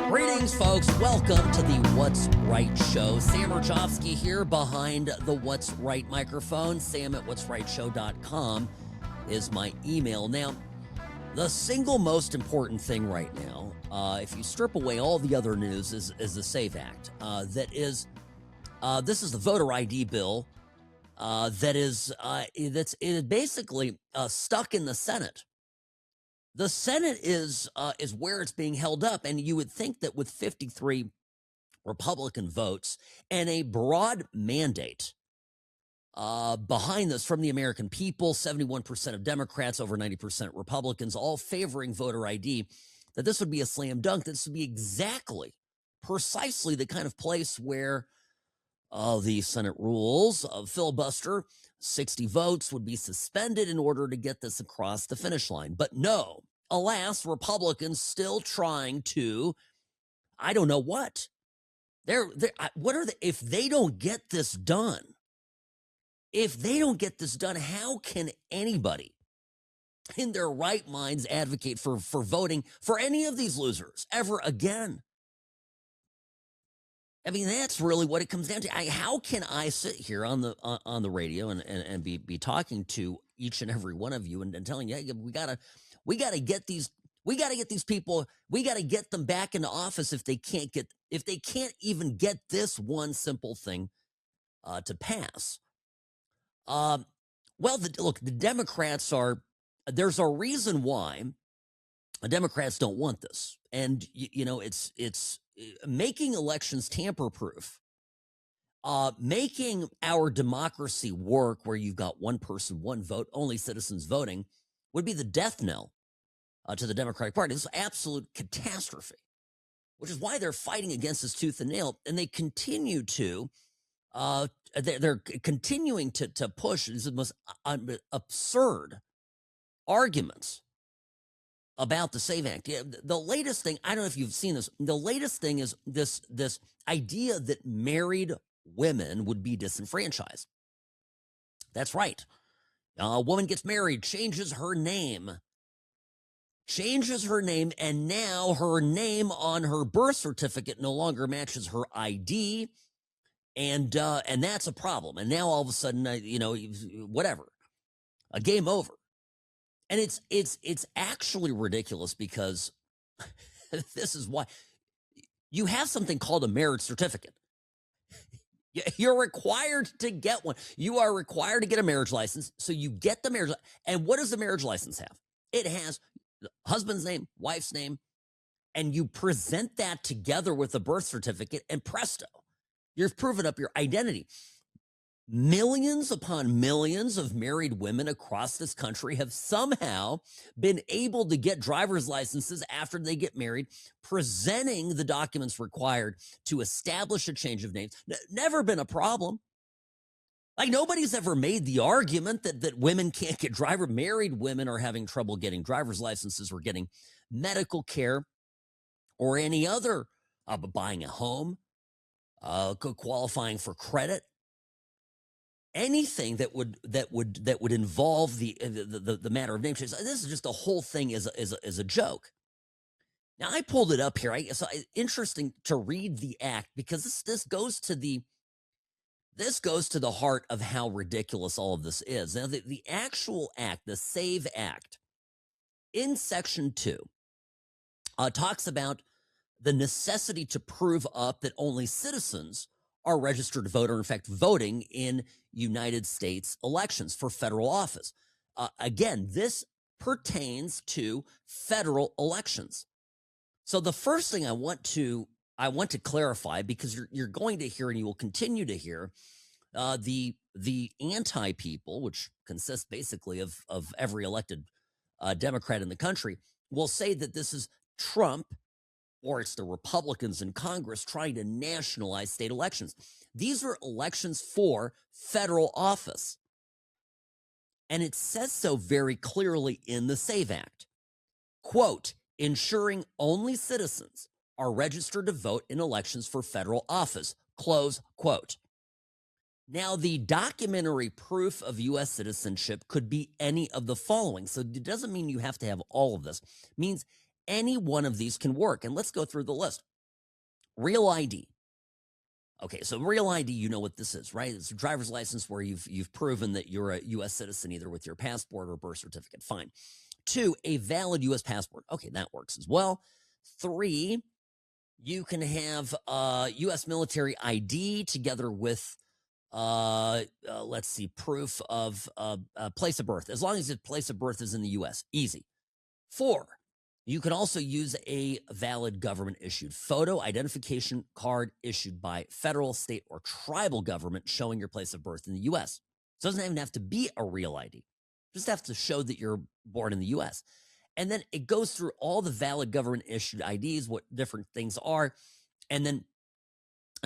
Greetings, folks. Welcome to the What's Right show. Sam Mirejovsky here behind the What's Right microphone. Sam@whatsrightshow.com is my email. Now, the single most important thing right now, if you strip away all the other news, is the SAVE Act. This is the voter ID bill that's basically stuck in the Senate. The Senate is where it's being held up, and you would think that with 53 Republican votes and a broad mandate behind this from the American people, 71% of Democrats, over 90% Republicans, all favoring voter ID, that this would be a slam dunk. This would be precisely the kind of place where the Senate rules of filibuster, 60 votes would be suspended in order to get this across the finish line. But no, alas, Republicans still trying to, I don't know what. If they don't get this done, how can anybody in their right minds advocate for voting for any of these losers ever again? I mean, that's really what it comes down to. How can I sit here on the radio and be talking to each and every one of you and telling you, hey, we gotta get these people, we gotta get them back into office if they can't even get this one simple thing to pass. The Democrats there's a reason why the Democrats don't want this, and it's making elections tamper-proof, making our democracy work where you've got one person, one vote, only citizens voting, would be the death knell to the Democratic Party. This is absolute catastrophe, which is why they're fighting against this tooth and nail, and they continue to, they're continuing to push the most absurd arguments about the SAVE Act. Yeah, the latest thing, I don't know if you've seen this, the latest thing is this idea that married women would be disenfranchised. That's right. A woman gets married, changes her name, and now her name on her birth certificate no longer matches her ID, and that's a problem. And now all of a sudden, whatever, a game over. And it's actually ridiculous because this is why you have something called a marriage certificate. You're required to get one. You are required to get a marriage license. So you get the marriage. And what does the marriage license have? It has the husband's name, wife's name, and you present that together with the birth certificate, and presto, you've proven up your identity. Millions upon millions of married women across this country have somehow been able to get driver's licenses after they get married, presenting the documents required to establish a change of names. Never been a problem. Like, nobody's ever made the argument that women can't get married women are having trouble getting driver's licenses or getting medical care or any other, buying a home, qualifying for credit. Anything that would involve the matter of name change. This is just the whole thing is a joke. Now, I pulled it up here. So interesting to read the act because this goes to the heart of how ridiculous all of this is. Now, the actual act, the SAVE Act, in Section 2, talks about the necessity to prove up that only citizens are registered to vote, or in fact voting in United States elections for federal office. Again, this pertains to federal elections. So the first thing I want to clarify, because you're going to hear and you will continue to hear the anti-people, which consists basically of every elected Democrat in the country, will say that this is Trump, or it's the Republicans in Congress trying to nationalize state elections. These are elections for federal office. And it says so very clearly in the SAVE Act. Quote, ensuring only citizens are registered to vote in elections for federal office. Close quote. Now, the documentary proof of U.S. citizenship could be any of the following. So it doesn't mean you have to have all of this. It means any one of these can work. And let's go through the list. Real ID. Okay, so real ID, you know what this is, right? It's a driver's license where you've proven that you're a U.S. citizen either with your passport or birth certificate. Fine. 2, a valid U.S. passport. Okay, that works as well. 3, you can have U.S. military ID together with let's see, proof of place of birth, as long as the place of birth is in the U.S. Easy. 4, you can also use a valid government issued photo identification card issued by federal, state, or tribal government showing your place of birth in the U.S. It doesn't even have to be a real ID. Just have to show that you're born in the U.S. And then it goes through all the valid government issued IDs, what different things are, and then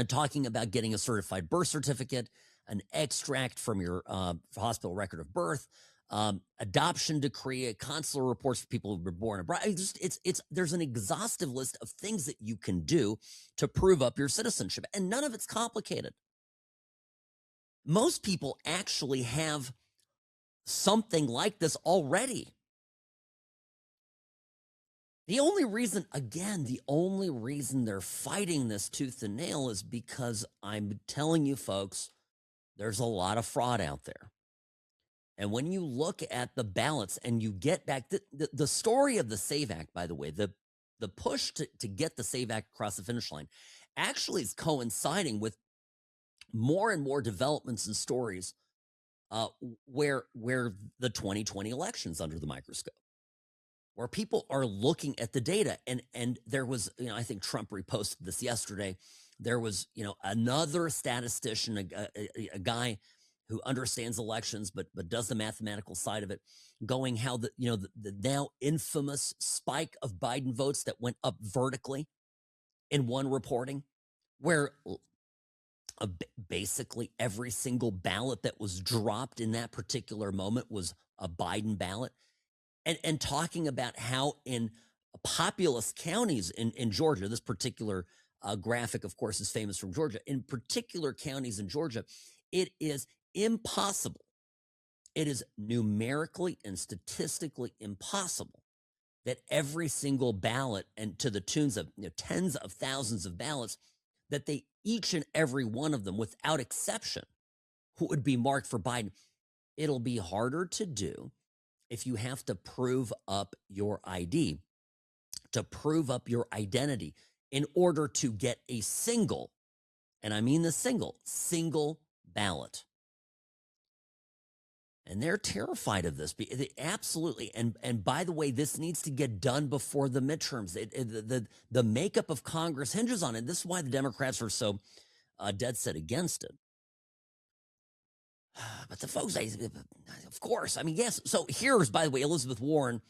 talking about getting a certified birth certificate, an extract from your hospital record of birth, adoption decree, consular reports for people who've been born abroad. There's an exhaustive list of things that you can do to prove up your citizenship, and none of it's complicated. Most people actually have something like this already. The only reason they're fighting this tooth and nail is because I'm telling you, folks, there's a lot of fraud out there. And when you look at the ballots and you get back the story of the SAVE Act, by the way, the push to get the SAVE Act across the finish line actually is coinciding with more and more developments and stories where the 2020 election's under the microscope, where people are looking at the data. And there was, I think Trump reposted this yesterday. There was, another statistician, a guy who understands elections, but does the mathematical side of it, going how the now infamous spike of Biden votes that went up vertically in one reporting, where basically every single ballot that was dropped in that particular moment was a Biden ballot. And talking about how in populous counties in Georgia, this particular graphic, of course, is famous from Georgia. In particular counties in Georgia, it is impossible. It is numerically and statistically impossible that every single ballot, and to the tunes of tens of thousands of ballots, that they each and every one of them, without exception, would be marked for Biden. It'll be harder to do if you have to prove up your ID, to prove up your identity in order to get a single, and I mean the single ballot. And they're terrified of this. Absolutely. And by the way, this needs to get done before the midterms. The makeup of Congress hinges on it. This is why the Democrats are so dead set against it. But the folks, of course, yes. So here's, by the way, Elizabeth Warren.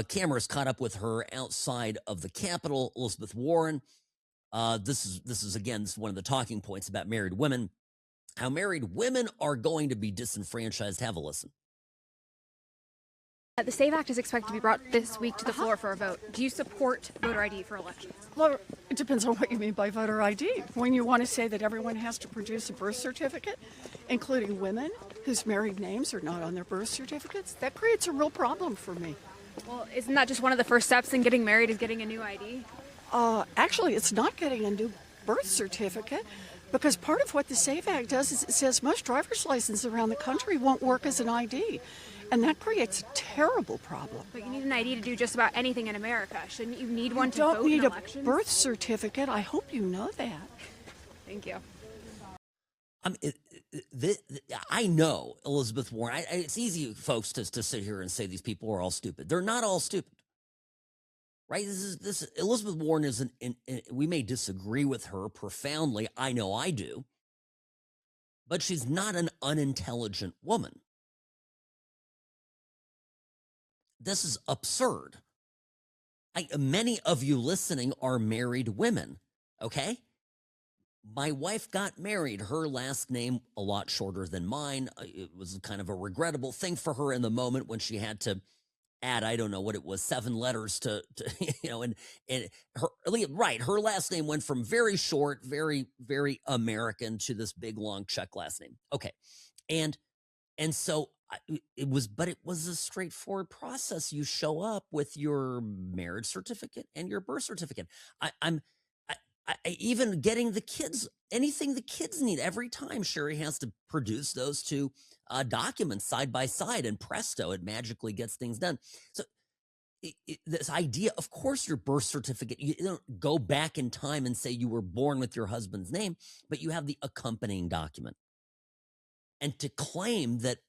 Cameras caught up with her outside of the Capitol. Elizabeth Warren. This is one of the talking points about married women. How married women are going to be disenfranchised. Have a listen. The SAVE Act is expected to be brought this week to the floor for a vote. Do you support voter ID for elections? Well, it depends on what you mean by voter ID. When you want to say that everyone has to produce a birth certificate, including women whose married names are not on their birth certificates, that creates a real problem for me. Well, isn't that just one of the first steps in getting married, is getting a new ID? Actually, it's not getting a new birth certificate, because part of what the SAVE Act does is it says most driver's licenses around the country won't work as an ID. And that creates a terrible problem. But you need an ID to do just about anything in America. Shouldn't you need one to vote in elections? You don't need a birth certificate. I hope you know that. Thank you. I know Elizabeth Warren. It's easy, folks, to sit here and say these people are all stupid. They're not all stupid, right? This Elizabeth Warren isn't. We may disagree with her profoundly. I know I do, but she's not an unintelligent woman. This is absurd. Many of you listening are married women, okay? My wife got married. Her last name a lot shorter than mine. It was kind of a regrettable thing for her in the moment when she had to add, I don't know what it was, 7 letters to and her, right, her last name went from very short, very, very American to this big, long Czech last name. Okay. And so but it was a straightforward process. You show up with your marriage certificate and your birth certificate. I'm even getting the kids anything the kids need every time. Sherry has to produce those two documents side by side, and presto, it magically gets things done. So this idea, of course, your birth certificate, you don't go back in time and say you were born with your husband's name, but you have the accompanying document. And to claim that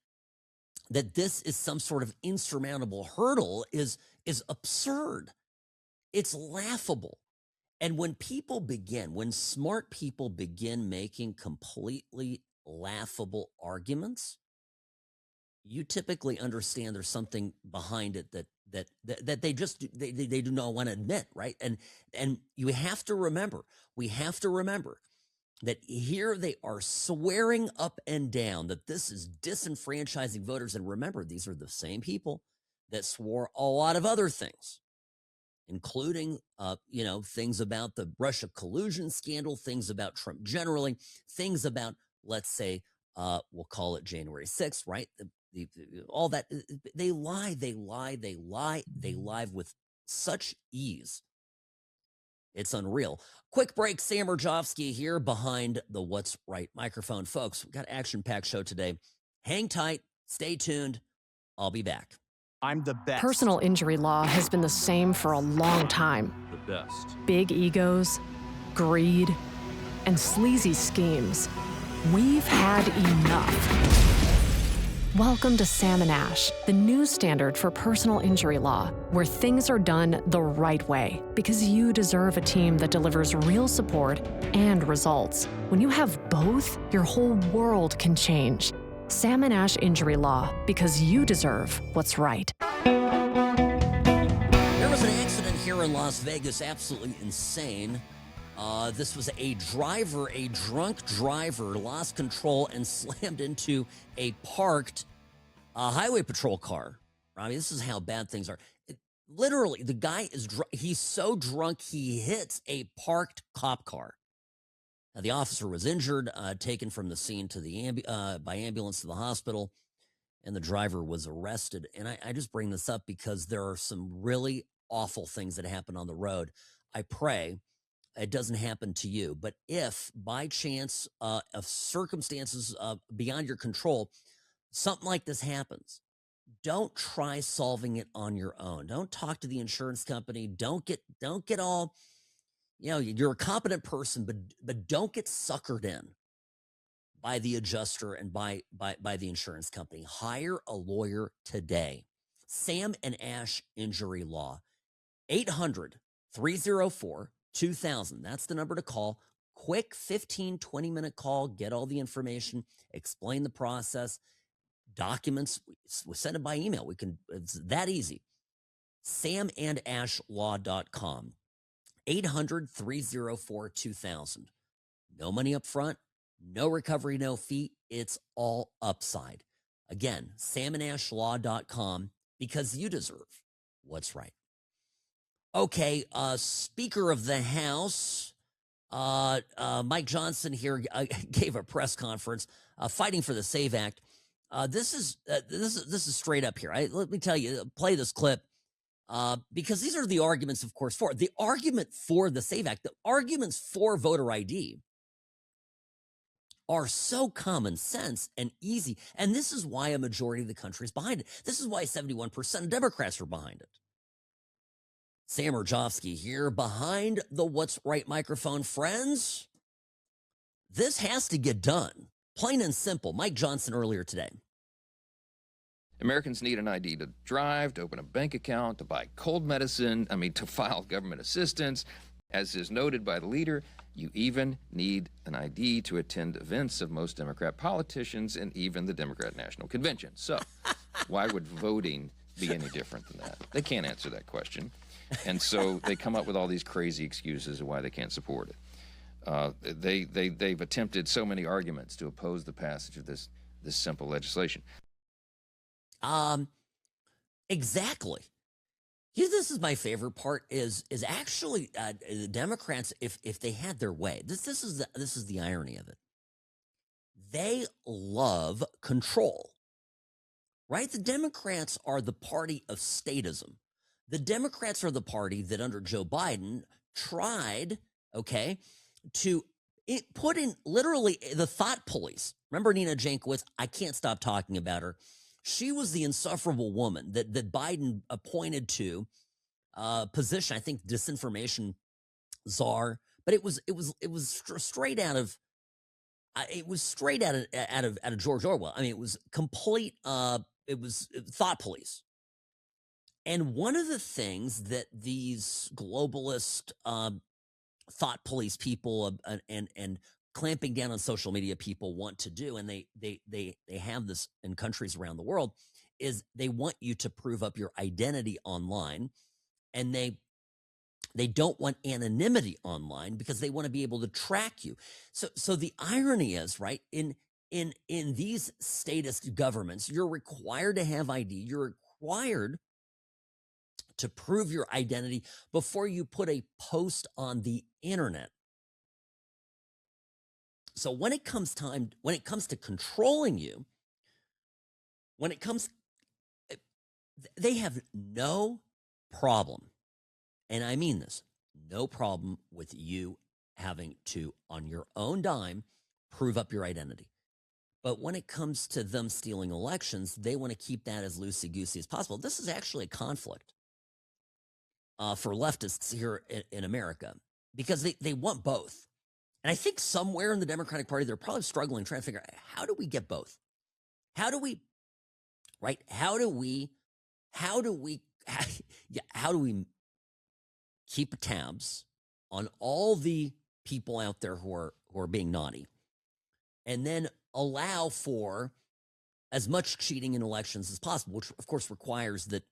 this is some sort of insurmountable hurdle is absurd. It's laughable. And when smart people begin making completely laughable arguments, you typically understand there's something behind it that they do not want to admit, right? And we have to remember that here they are swearing up and down that this is disenfranchising voters. And remember, these are the same people that swore a lot of other things, including, things about the Russia collusion scandal, things about Trump generally, things about, let's say, we'll call it January 6th, right? All that. They lie with such ease. It's unreal. Quick break. Sam Mirejovsky here behind the What's Right microphone. Folks, we've got an action-packed show today. Hang tight. Stay tuned. I'll be back. I'm the best. Personal injury law has been the same for a long time. The best. Big egos, greed, and sleazy schemes. We've had enough. Welcome to Sam and Ash, the new standard for personal injury law, where things are done the right way, because you deserve a team that delivers real support and results. When you have both, your whole world can change. Sam and Ash Injury Law, because you deserve what's right. There was an accident here in Las Vegas, absolutely insane. This was a drunk driver, lost control and slammed into a parked highway patrol car. I mean, this is how bad things are. Literally, the guy he's so drunk he hits a parked cop car. Now, the officer was injured, taken from the scene to by ambulance to the hospital, and the driver was arrested. And I just bring this up because there are some really awful things that happen on the road. I pray it doesn't happen to you. But if by chance of circumstances beyond your control, something like this happens, don't try solving it on your own. Don't talk to the insurance company. Don't get all, you're a competent person, but don't get suckered in by the adjuster and by the insurance company. Hire a lawyer today. Sam and Ash Injury Law, 800-304-2000. That's the number to call. Quick 15, 20-minute call. Get all the information. Explain the process. Documents. We send it by email. It's that easy. samandashlaw.com. 800-304-2000. No money up front. No recovery, no fee. It's all upside. Again, samandashlaw.com, because you deserve what's right. Okay, Speaker of the House, Mike Johnson here gave a press conference fighting for the SAVE Act. This is straight up here. Let me tell you, play this clip because these are the arguments, of course, for the argument for the SAVE Act. The arguments for voter ID are so common sense and easy, and this is why a majority of the country is behind it. This is why 71% of Democrats are behind it. Sam Mirejovsky here behind the What's Right microphone. Friends, this has to get done. Plain and simple. Mike Johnson earlier today. Americans need an ID to drive, to open a bank account, to buy cold medicine, to file government assistance. As is noted by the leader, you even need an ID to attend events of most Democrat politicians and even the Democrat National Convention. So why would voting be any different than that? They can't answer that question. And so they come up with all these crazy excuses of why they can't support it. They've attempted so many arguments to oppose the passage of this simple legislation. Exactly. This is my favorite part is actually the Democrats, if they had their way. This is the irony of it. They love control. Right? The Democrats are the party of statism. The Democrats are the party that under Joe Biden tried, okay, to put in literally the thought police. Remember Nina Jankowicz? I can't stop talking about her. She was the insufferable woman that Biden appointed to position, I think, disinformation czar, but it was straight out of George Orwell. I mean, it was complete. It was thought police. And one of the things that these globalist thought police people and clamping down on social media people want to do, and they have this in countries around the world, is they want you to prove up your identity online, and they don't want anonymity online because they want to be able to track you. So the irony is, right, in these statist governments, you're required to have ID. You're required to prove your identity before you put a post on the internet. So when it comes to controlling you, they have no problem, and I mean this, no problem with you having to, on your own dime, prove up your identity. But when it comes to them stealing elections, they want to keep that as loosey-goosey as possible. This is actually a conflict for leftists here in America, because they want both. And I think somewhere in the Democratic Party, they're probably struggling, trying to figure out, how do we get both? How do we keep tabs on all the people out there who are being naughty, and then allow for as much cheating in elections as possible, which of course requires that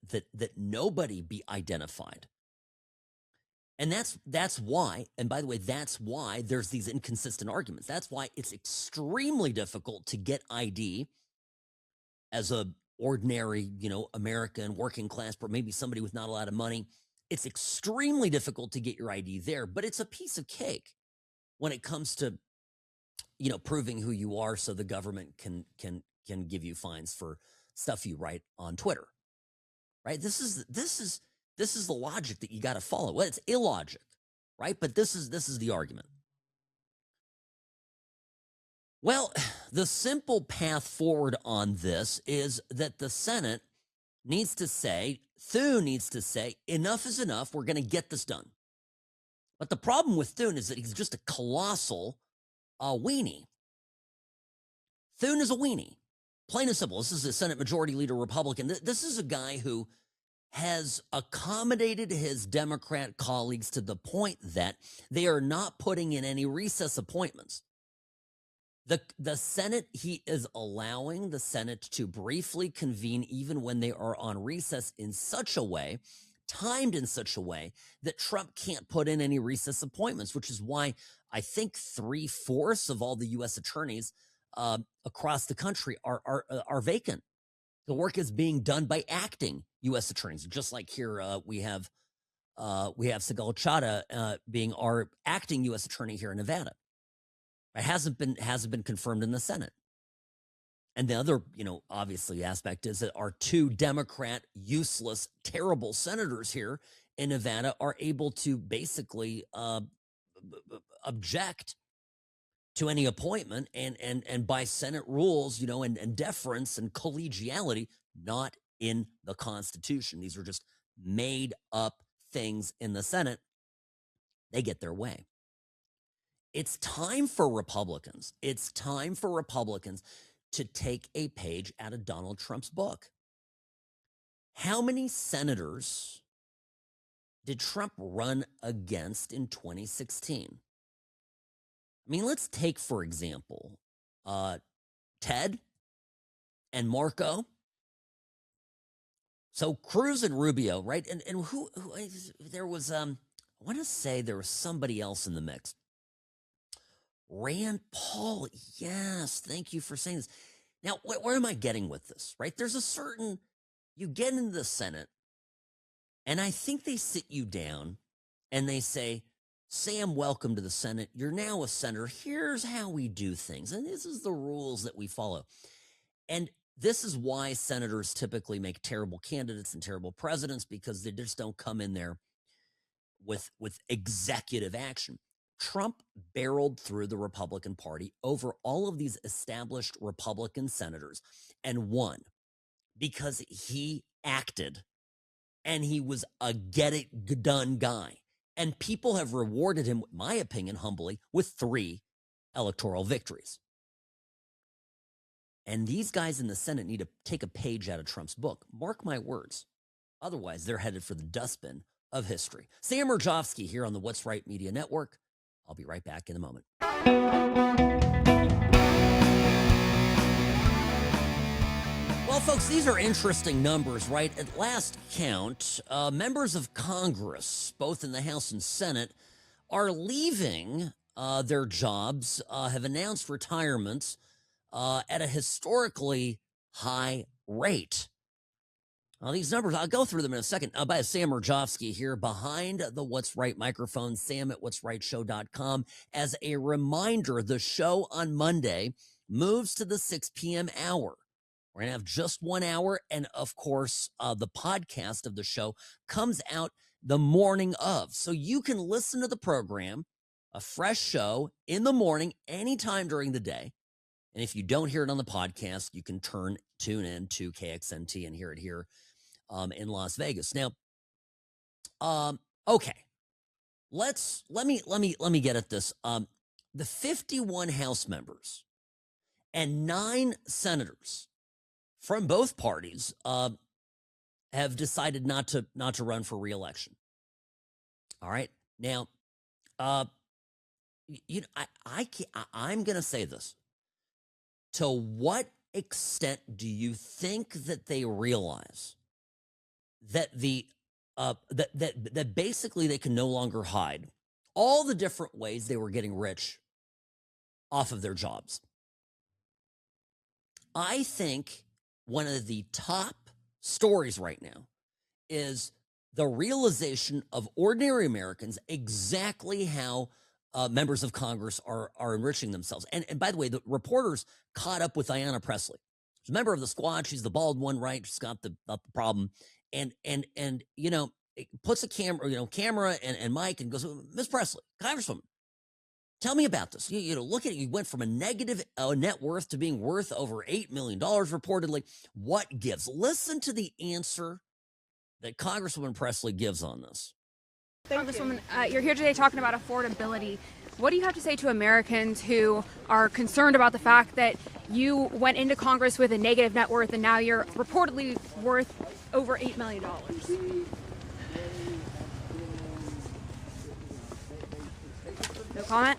nobody be identified. And that's why, and by the way, that's why there's these inconsistent arguments. That's why it's extremely difficult to get ID as a ordinary, American working class, but maybe somebody with not a lot of money. It's extremely difficult to get your ID there, but it's a piece of cake when it comes to, proving who you are, so the government can give you fines for stuff you write on Twitter. Right? This is the logic that you got to follow. Well, it's illogic, right? But this is the argument. Well, the simple path forward on this is that the Senate needs to say, Thune needs to say, enough is enough. We're going to get this done. But the problem with Thune is that he's just a colossal weenie. Thune is a weenie. Plain and simple. This is a Senate Majority Leader Republican. This is a guy who has accommodated his Democrat colleagues to the point that they are not putting in any recess appointments. The Senate, he is allowing the Senate to briefly convene even when they are on recess in such a way, timed in such a way, that Trump can't put in any recess appointments, which is why I think 3/4 of all the U.S. attorneys across the country are vacant. The work is being done by acting U.S. attorneys, just like here we have Sigal Chada being our acting U.S. attorney here in Nevada. It hasn't been confirmed in the Senate. And the other, obviously aspect is that our two Democrat, useless, terrible senators here in Nevada are able to basically object to any appointment and by Senate rules, and deference and collegiality, not in the Constitution. These are just made up things in the Senate. They get their way. It's time for Republicans. It's time for Republicans to take a page out of Donald Trump's book. How many senators did Trump run against in 2016? I mean, let's take, for example, Ted and Marco. So Cruz and Rubio, right? And who there was, I want to say there was somebody else in the mix. Rand Paul, yes, thank you for saying this. Now, where am I getting with this, right? There's a certain you get into the Senate, and I think they sit you down and they say, Sam, welcome to the Senate. You're now a senator. Here's how we do things. And this is the rules that we follow. And this is why senators typically make terrible candidates and terrible presidents, because they just don't come in there with executive action. Trump barreled through the Republican Party over all of these established Republican senators and won because he acted, and he was a get-it-done guy. And people have rewarded him, in my opinion, humbly, with 3 electoral victories. And these guys in the Senate need to take a page out of Trump's book. Mark my words. Otherwise, they're headed for the dustbin of history. Sam Mirejovsky here on the What's Right Media Network. I'll be right back in a moment. Well, folks, these are interesting numbers, right? At last count, members of Congress, both in the House and Senate, are leaving their jobs, have announced retirements at a historically high rate. These numbers, I'll go through them in a second. By Sam Mirejovsky here behind the What's Right microphone, Sam at what'srightshow.com. As a reminder, the show on Monday moves to the 6 p.m. hour. We're going to have just 1 hour. And of course, the podcast of the show comes out the morning of. So you can listen to the program, a fresh show in the morning, anytime during the day. And if you don't hear it on the podcast, you can tune in to KXNT and hear it here in Las Vegas. Now, okay, let me get at this. The 51 House members and 9 senators from both parties have decided not to run for re-election. All right, now, I'm going to say this. To what extent do you think that they realize that that basically they can no longer hide all the different ways they were getting rich off of their jobs? I think one of the top stories right now is the realization of ordinary Americans exactly how members of Congress are enriching themselves. And by the way, the reporters caught up with Ayanna Pressley. She's a member of the squad. She's the bald one, right? She's got the problem. And you know, it puts a camera and mic and goes, Miss Pressley, Congresswoman, tell me about this. You know, look at it. You went from a negative net worth to being worth over $8 million reportedly. What gives? Listen to the answer that Congresswoman Pressley gives on this. Congresswoman, you're here today talking about affordability. What do you have to say to Americans who are concerned about the fact that you went into Congress with a negative net worth and now you're reportedly worth over $8 million? No comment?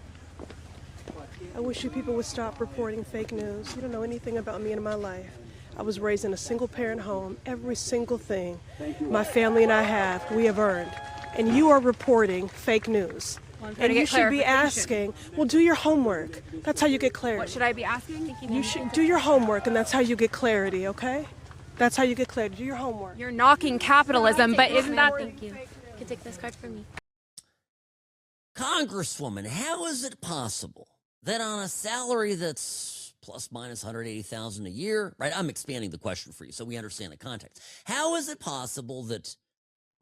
I wish you people would stop reporting fake news. You don't know anything about me and my life. I was raised in a single-parent home. Every single thing my family and I have, we have earned. And you are reporting fake news. Well, and you should be asking, well, do your homework. That's how you get clarity. What should I be asking? You should do your homework, and that's how you get clarity, okay? That's how you get clarity. Do your homework. You're knocking capitalism, but isn't that... Thank you. You can take this card from me. Congresswoman, how is it possible that on a salary that's plus minus $180,000 a year, right? I'm expanding the question for you so we understand the context. How is it possible that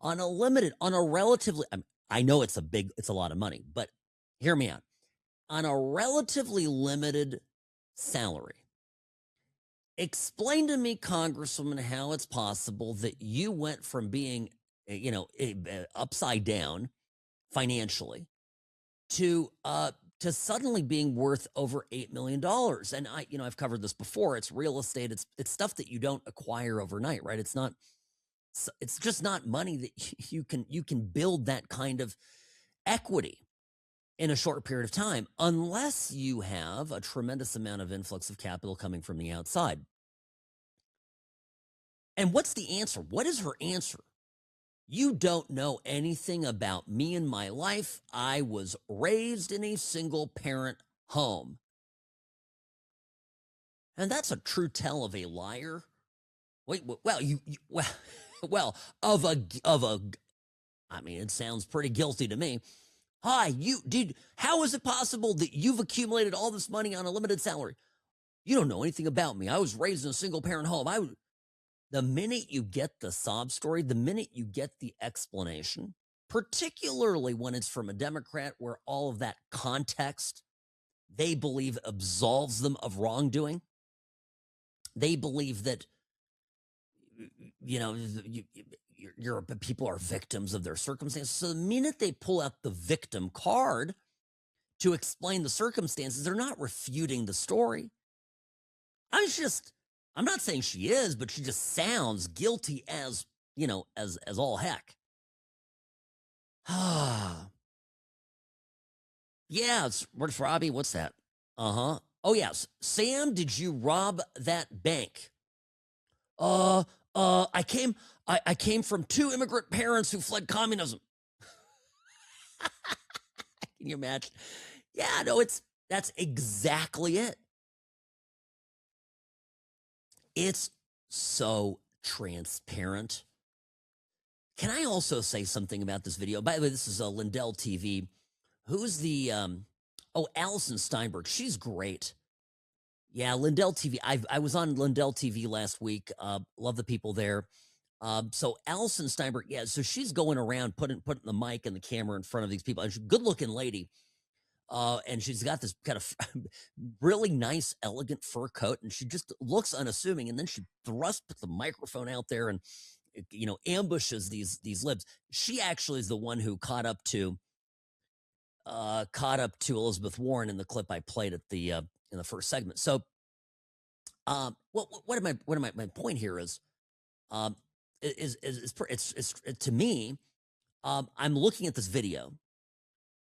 on a relatively, I know it's a lot of money, but hear me out. On a relatively limited salary, explain to me, Congresswoman, how it's possible that you went from being, upside down financially to suddenly being worth over $8 million. And I've covered this before. It's real estate. It's stuff that you don't acquire overnight, right? It's just not money that you can build that kind of equity in a short period of time, unless you have a tremendous amount of influx of capital coming from the outside. And what's the answer? What is her answer? You don't know anything about me and my life. I was raised in a single parent home. And that's a true tell of a liar Wait, well, well, well, of a. I mean, it sounds pretty guilty to me. Hi, how is it possible that you've accumulated all this money on a limited salary? You don't know anything about me. I was raised in a single parent home. The minute you get the sob story, the minute you get the explanation, particularly when it's from a Democrat where all of that context they believe absolves them of wrongdoing, they believe that, you know, people are victims of their circumstances. So the minute they pull out the victim card to explain the circumstances, they're not refuting the story. I'm not saying she is, but she just sounds guilty as, as all heck. Yeah, where's Robbie? What's that? Uh-huh. Oh, yes. Sam, did you rob that bank? I came from 2 immigrant parents who fled communism. Can you imagine? Yeah, no, that's exactly it. It's so transparent. Can I also say something about this video? By the way, this is Lindell TV. Who's the Allison Steinberg? She's great. Yeah, Lindell TV. I was on Lindell TV last week. Love the people there. So Allison Steinberg, yeah, so she's going around putting the mic and the camera in front of these people. And she's a good-looking lady. And she's got this kind of really nice, elegant fur coat, and she just looks unassuming. And then she puts the microphone out there and, ambushes these libs. She actually is the one who caught up to Elizabeth Warren in the clip I played at the in the first segment. So, my point here is, it's to me, I'm looking at this video,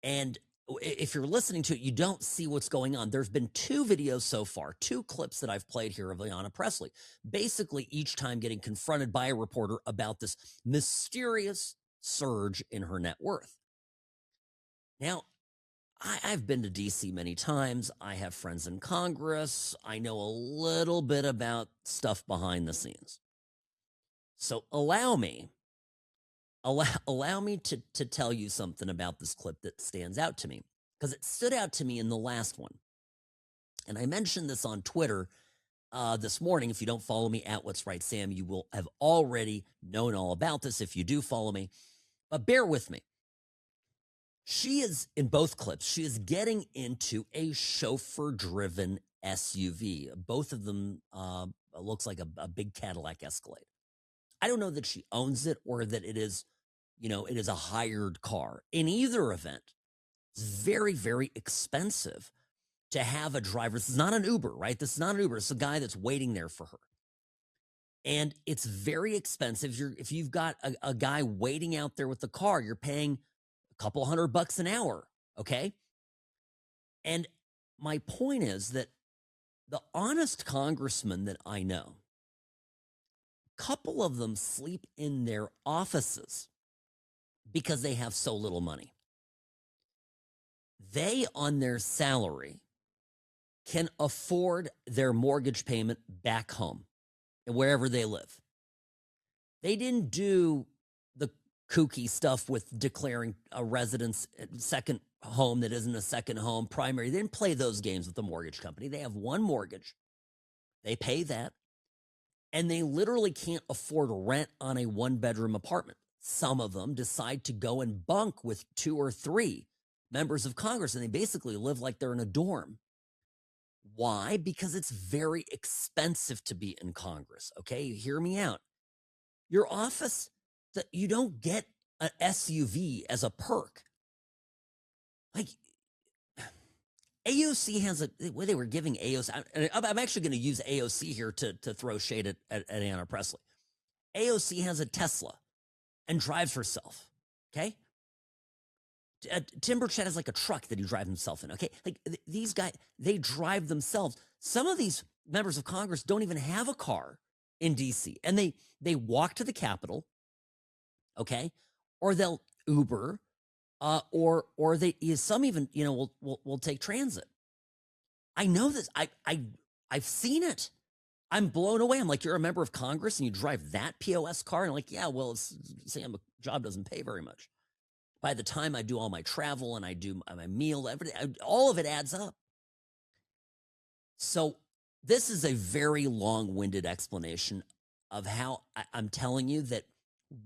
and if you're listening to it, you don't see what's going on. There's been 2 videos so far, 2 clips that I've played here of Ayanna Pressley, basically each time getting confronted by a reporter about this mysterious surge in her net worth. Now, I've been to DC many times. I have friends in Congress. I know a little bit about stuff behind the scenes. So allow me to tell you something about this clip that stands out to me, because it stood out to me in the last one. And I mentioned this on Twitter this morning. If you don't follow me at What's Right Sam, you will have already known all about this if you do follow me. But bear with me. She is, in both clips, she is getting into a chauffeur-driven SUV. Both of them looks like a big Cadillac Escalade. I don't know that she owns it or that it is, it is a hired car. In either event, it's very, very expensive to have a driver. This is not an Uber, right? This is not an Uber. It's a guy that's waiting there for her. And it's very expensive. If you've got a guy waiting out there with the car, you're paying a couple $100 an hour, okay? And my point is that the honest congressmen that I know, a couple of them sleep in their offices because they have so little money. They, on their salary, can afford their mortgage payment back home and wherever they live. They didn't do the kooky stuff with declaring a residence second home that isn't a second home, primary. They didn't play those games with the mortgage company. They have one mortgage. They pay that. And they literally can't afford rent on a 1-bedroom apartment. Some of them decide to go and bunk with 2 or 3 members of Congress, and they basically live like they're in a dorm. Why? Because it's very expensive to be in Congress, okay? Hear me out. Your office, you don't get an SUV as a perk. Like, AOC has they were giving AOC, I'm actually going to use AOC here to throw shade at Ayanna Pressley. AOC has a Tesla and drives herself, okay? Tim Burchett has like a truck that he drives himself in, okay? Like these guys, they drive themselves. Some of these members of Congress don't even have a car in DC, and they walk to the Capitol, okay? Or they'll Uber, or some even will take transit. I know this. I've seen it. I'm blown away. I'm like, you're a member of Congress and you drive that POS car? And I'm like, yeah, well, Sam, a job doesn't pay very much. By the time I do all my travel and I do my meal, everything, all of it adds up. So this is a very long-winded explanation of how I'm telling you that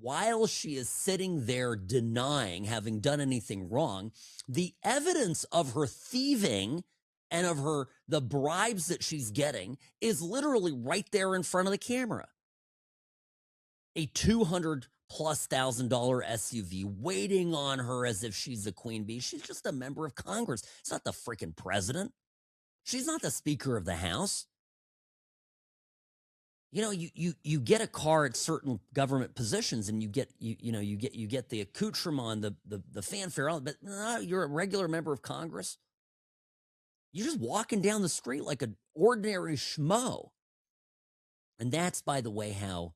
while she is sitting there denying having done anything wrong, the evidence of her thieving and of the bribes that she's getting is literally right there in front of the camera. A $200,000+ SUV waiting on her as if she's the queen bee. She's just a member of Congress. It's not the freaking president. She's not the Speaker of the House. You know, you get a car at certain government positions, and you get the accoutrement, the fanfare, but no, you're a regular member of Congress. You're just walking down the street like an ordinary schmo. And that's, by the way, how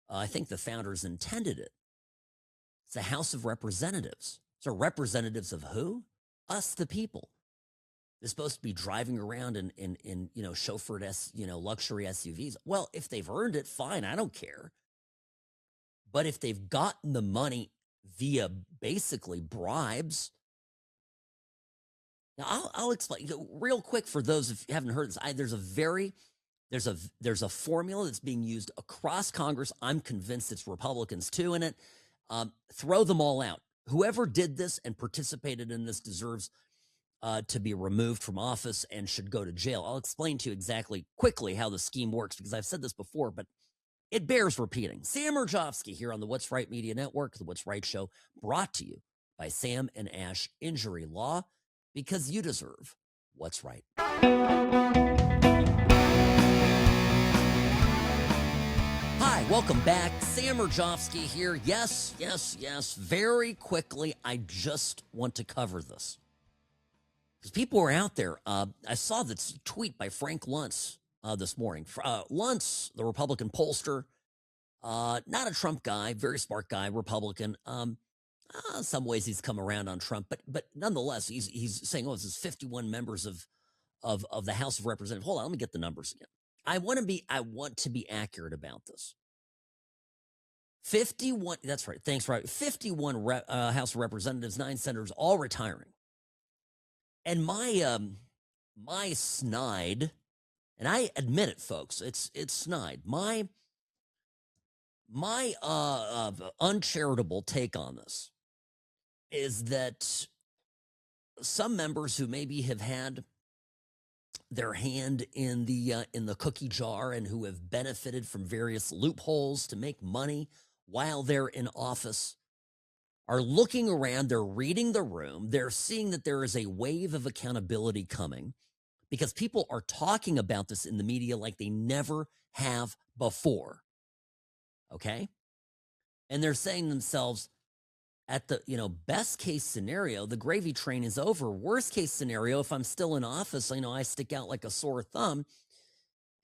I think the founders intended it. It's a House of Representatives. So representatives of who? Us, the people. They're supposed to be driving around in chauffeured luxury SUVs. Well, if they've earned it, fine, I don't care. But if they've gotten the money via basically bribes, now I'll explain real quick for those if you haven't heard this. There's a formula that's being used across Congress. I'm convinced it's Republicans too in it. Throw them all out. Whoever did this and participated in this deserves to be removed from office and should go to jail. I'll explain to you exactly quickly how the scheme works because I've said this before, but it bears repeating. Sam Mirejovsky here on the What's Right Media Network, the What's Right Show, brought to you by Sam and Ash Injury Law, because you deserve what's right. Hi, welcome back. Sam Mirejovsky here. Yes. Very quickly, I just want to cover this. Because people are out there. I saw this tweet by Frank Luntz this morning. Luntz, the Republican pollster, not a Trump guy, very smart guy, Republican. Some ways he's come around on Trump, but nonetheless, he's saying, "Oh, this is 51 members of the House of Representatives." Hold on, let me get the numbers again. I want to be accurate about this. 51. That's right. Thanks, right. 51 House of Representatives, 9 senators, all retiring. And my snide, and I admit it, folks, it's snide. My uncharitable take on this is that some members who maybe have had their hand in the cookie jar and who have benefited from various loopholes to make money while they're in office are looking around, they're reading the room, they're seeing that there is a wave of accountability coming because people are talking about this in the media like they never have before. Okay? And they're saying to themselves, at the best case scenario, the gravy train is over. Worst case scenario, if I'm still in office, I stick out like a sore thumb,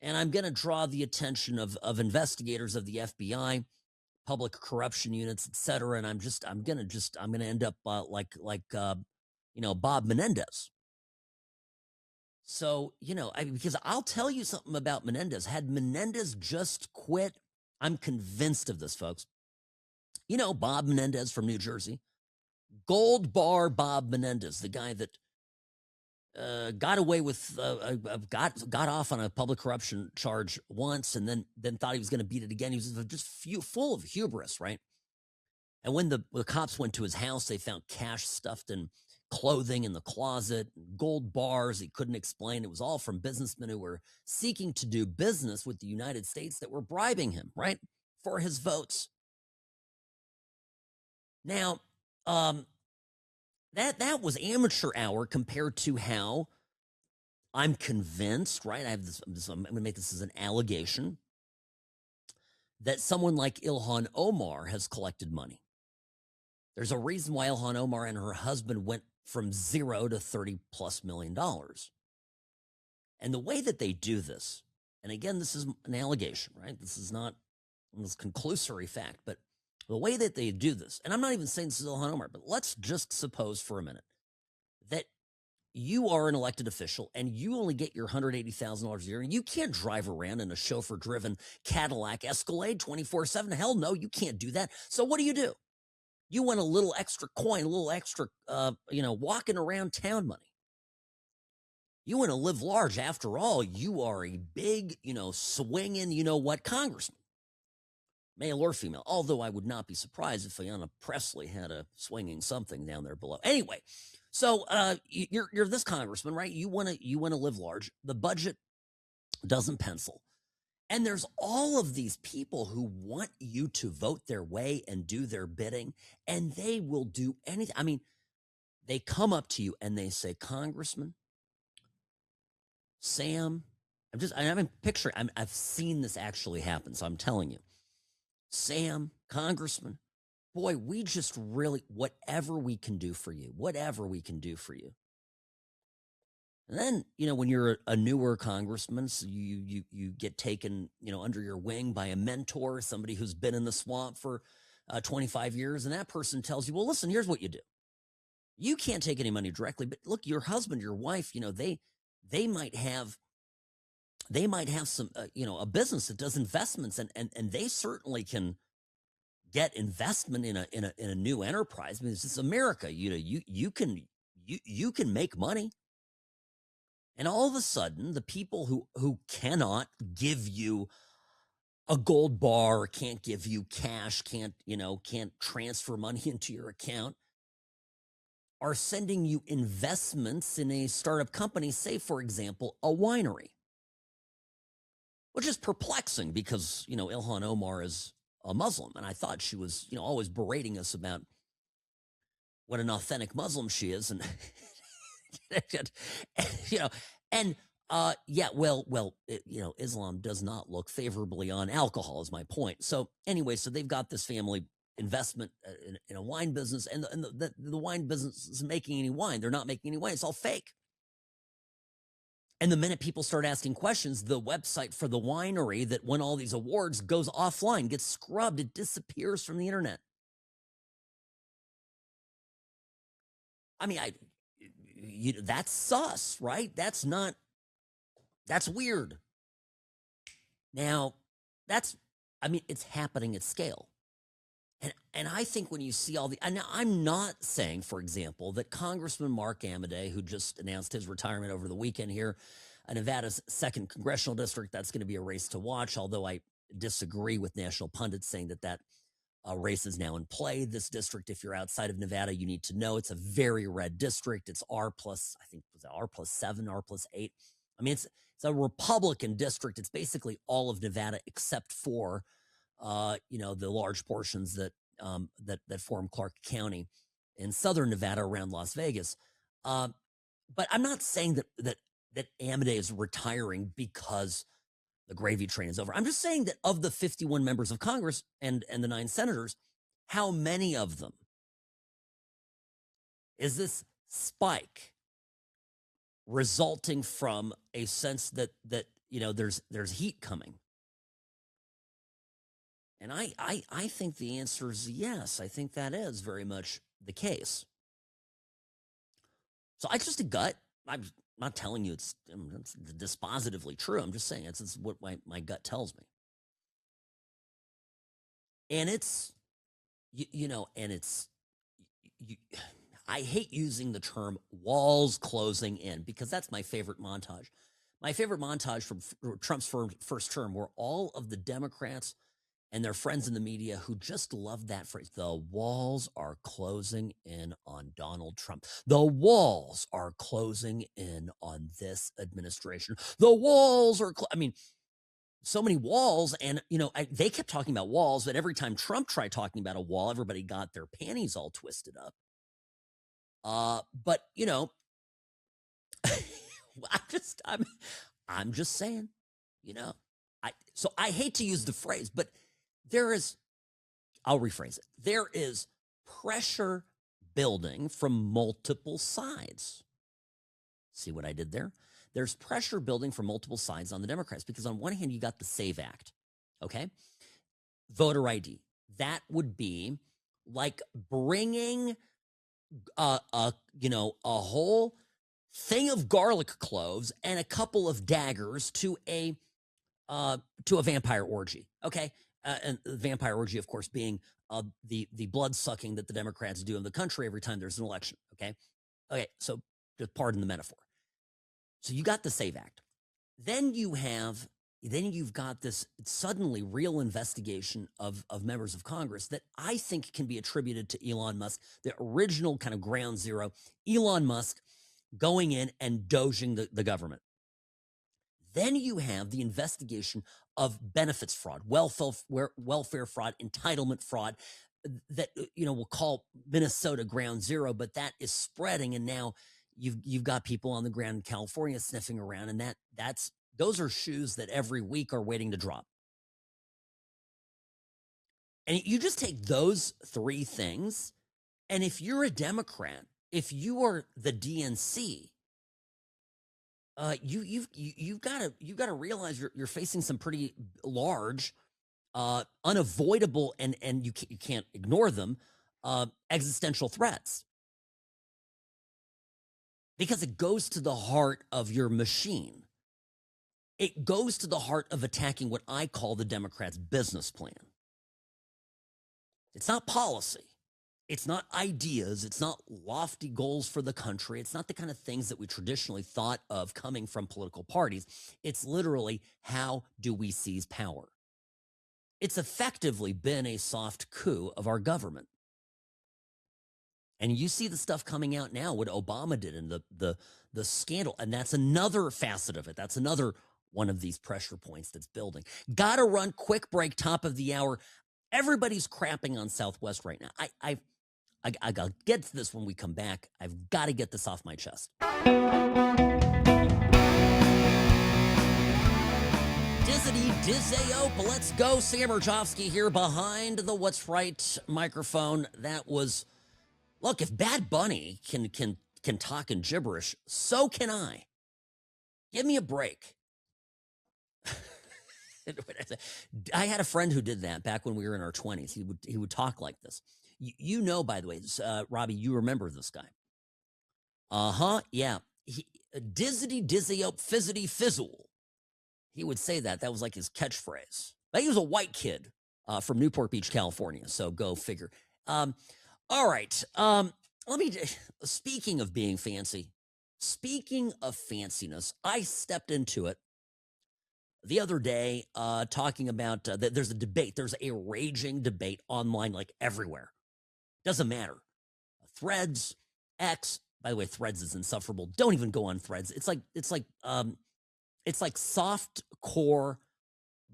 and I'm going to draw the attention of investigators of the FBI, public corruption units, etc. And I'm going to end up like Bob Menendez. So because I'll tell you something about Menendez. Had Menendez just quit, I'm convinced of this, folks. Bob Menendez from New Jersey, Gold Bar Bob Menendez, the guy that got away with got off on a public corruption charge once, and then thought he was going to beat it again. He was just full of hubris, right? And when the cops went to his house, they found cash stuffed in clothing in the closet, gold bars he couldn't explain. It was all from businessmen who were seeking to do business with the United States that were bribing him, right, for his votes. Now, that was amateur hour compared to how I'm convinced, right? I'm going to make this as an allegation that someone like Ilhan Omar has collected money. There's a reason why Ilhan Omar and her husband went from $0 to $30+ million. And the way that they do this, and again, this is an allegation, right? This is not this conclusory fact, but the way that they do this, and I'm not even saying this is Ilhan Omar, but let's just suppose for a minute that you are an elected official and you only get your $180,000 a year and you can't drive around in a chauffeur-driven Cadillac Escalade 24/7. Hell no, you can't do that. So what do? You want a little extra coin, a little extra, walking around town money. You want to live large. After all, you are a big, swinging, congressman, male or female. Although I would not be surprised if Ayanna Pressley had a swinging something down there below. Anyway, so you're this congressman, right? You want to live large. The budget doesn't pencil. And there's all of these people who want you to vote their way and do their bidding, and they will do anything. I mean, they come up to you and they say, Congressman, Sam, I've seen this actually happen, so I'm telling you, Sam, Congressman, boy, we just really, whatever we can do for you. And then, when you're a newer congressman, so you get taken, under your wing by a mentor, somebody who's been in the swamp for 25 years, and that person tells you, well, listen, here's what you do. You can't take any money directly, but look, your husband, your wife, they might have some, a business that does investments, and they certainly can get investment in a new enterprise. I mean, this is America. You can make money. And all of a sudden, the people who cannot give you a gold bar, can't give you cash, can't transfer money into your account, are sending you investments in a startup company, say, for example, a winery. Which is perplexing because, Ilhan Omar is a Muslim, and I thought she was, always berating us about what an authentic Muslim she is, and Islam does not look favorably on alcohol, is my point. So anyway, so they've got this family investment in a wine business, and the wine business isn't making any wine. They're not making any wine. It's all fake. And the minute people start asking questions, the website for the winery that won all these awards goes offline, gets scrubbed, it disappears from the internet. I mean, that's sus, right? That's weird. Now, it's happening at scale. And I think when you see now I'm not saying, for example, that Congressman Mark Amodei, who just announced his retirement over the weekend here, Nevada's 2nd congressional district, that's going to be a race to watch, although I disagree with national pundits saying that race is now in play. This district, if you're outside of Nevada, you need to know it's a very red district. It's R+, I think, was it R+7, R+8? I mean, it's a Republican district. It's basically all of Nevada except for the large portions that form Clark County in southern Nevada around Las Vegas. But I'm not saying that Amodei is retiring because the gravy train is over. I'm just saying that of the 51 members of Congress and the 9 senators, how many of them is this spike resulting from a sense that there's heat coming? And I think the answer is yes. I think that is very much the case. So I just a gut. I'm not telling you it's dispositively true. I'm just saying it's what my gut tells me. And it's, I hate using the term walls closing in because that's my favorite montage. My favorite montage from Trump's first term were all of the Democrats and their friends in the media who just love that phrase. The walls are closing in on Donald Trump. The walls are closing in on this administration. The walls are, so many walls. And, they kept talking about walls, but every time Trump tried talking about a wall, everybody got their panties all twisted up. But, I'm just saying, so I hate to use the phrase, but I'll rephrase it. There is pressure building from multiple sides. See what I did there? There's pressure building from multiple sides on the Democrats because on one hand, you got the SAVE Act, okay? Voter ID. That would be like bringing, a whole thing of garlic cloves and a couple of daggers to a vampire orgy. Okay, and the vampire orgy, of course, being the blood sucking that the Democrats do in the country every time there's an election. Okay, so just pardon the metaphor. So you got the SAVE Act. Then you've got this suddenly real investigation of members of Congress that I think can be attributed to Elon Musk, the original kind of ground zero, Elon Musk going in and doging the government. Then you have the investigation of benefits fraud, welfare fraud, entitlement fraud that we'll call Minnesota ground zero, but that is spreading, and now you've got people on the ground in California sniffing around, and those are shoes that every week are waiting to drop. And you just take those three things, and if you're a Democrat, if you are the DNC, you've got to realize you're facing some pretty large, unavoidable, and you can't ignore them, existential threats, because it goes to the heart of your machine. It goes to the heart of attacking what I call the Democrats' business plan. It's not policy. It's not ideas. It's not lofty goals for the country. It's not the kind of things that we traditionally thought of coming from political parties. It's literally, how do we seize power? It's effectively been a soft coup of our government. And you see the stuff coming out now, what Obama did, and the scandal. And that's another facet of it. That's another one of these pressure points that's building. Gotta run, quick break, top of the hour. Everybody's crapping on Southwest right now. I'll get to this when we come back. I've got to get this off my chest. Dizzity Dizzayope, let's go. Sam Mirejovsky here behind the What's Right microphone. That was, look, if Bad Bunny can talk in gibberish, so can I. Give me a break. I had a friend who did that back when we were in our 20s. He would talk like this. You know, by the way, Robbie, you remember this guy. Yeah. Dizzity Dizzayope Fizzity Fizzle. He would say that. That was like his catchphrase. But he was a white kid from Newport Beach, California. So go figure. All right. Speaking of being fancy, speaking of fanciness, I stepped into it the other day talking about there's a debate. There's a raging debate online, like everywhere. Doesn't matter. Threads, X. By the way, Threads is insufferable. Don't even go on Threads. It's like soft core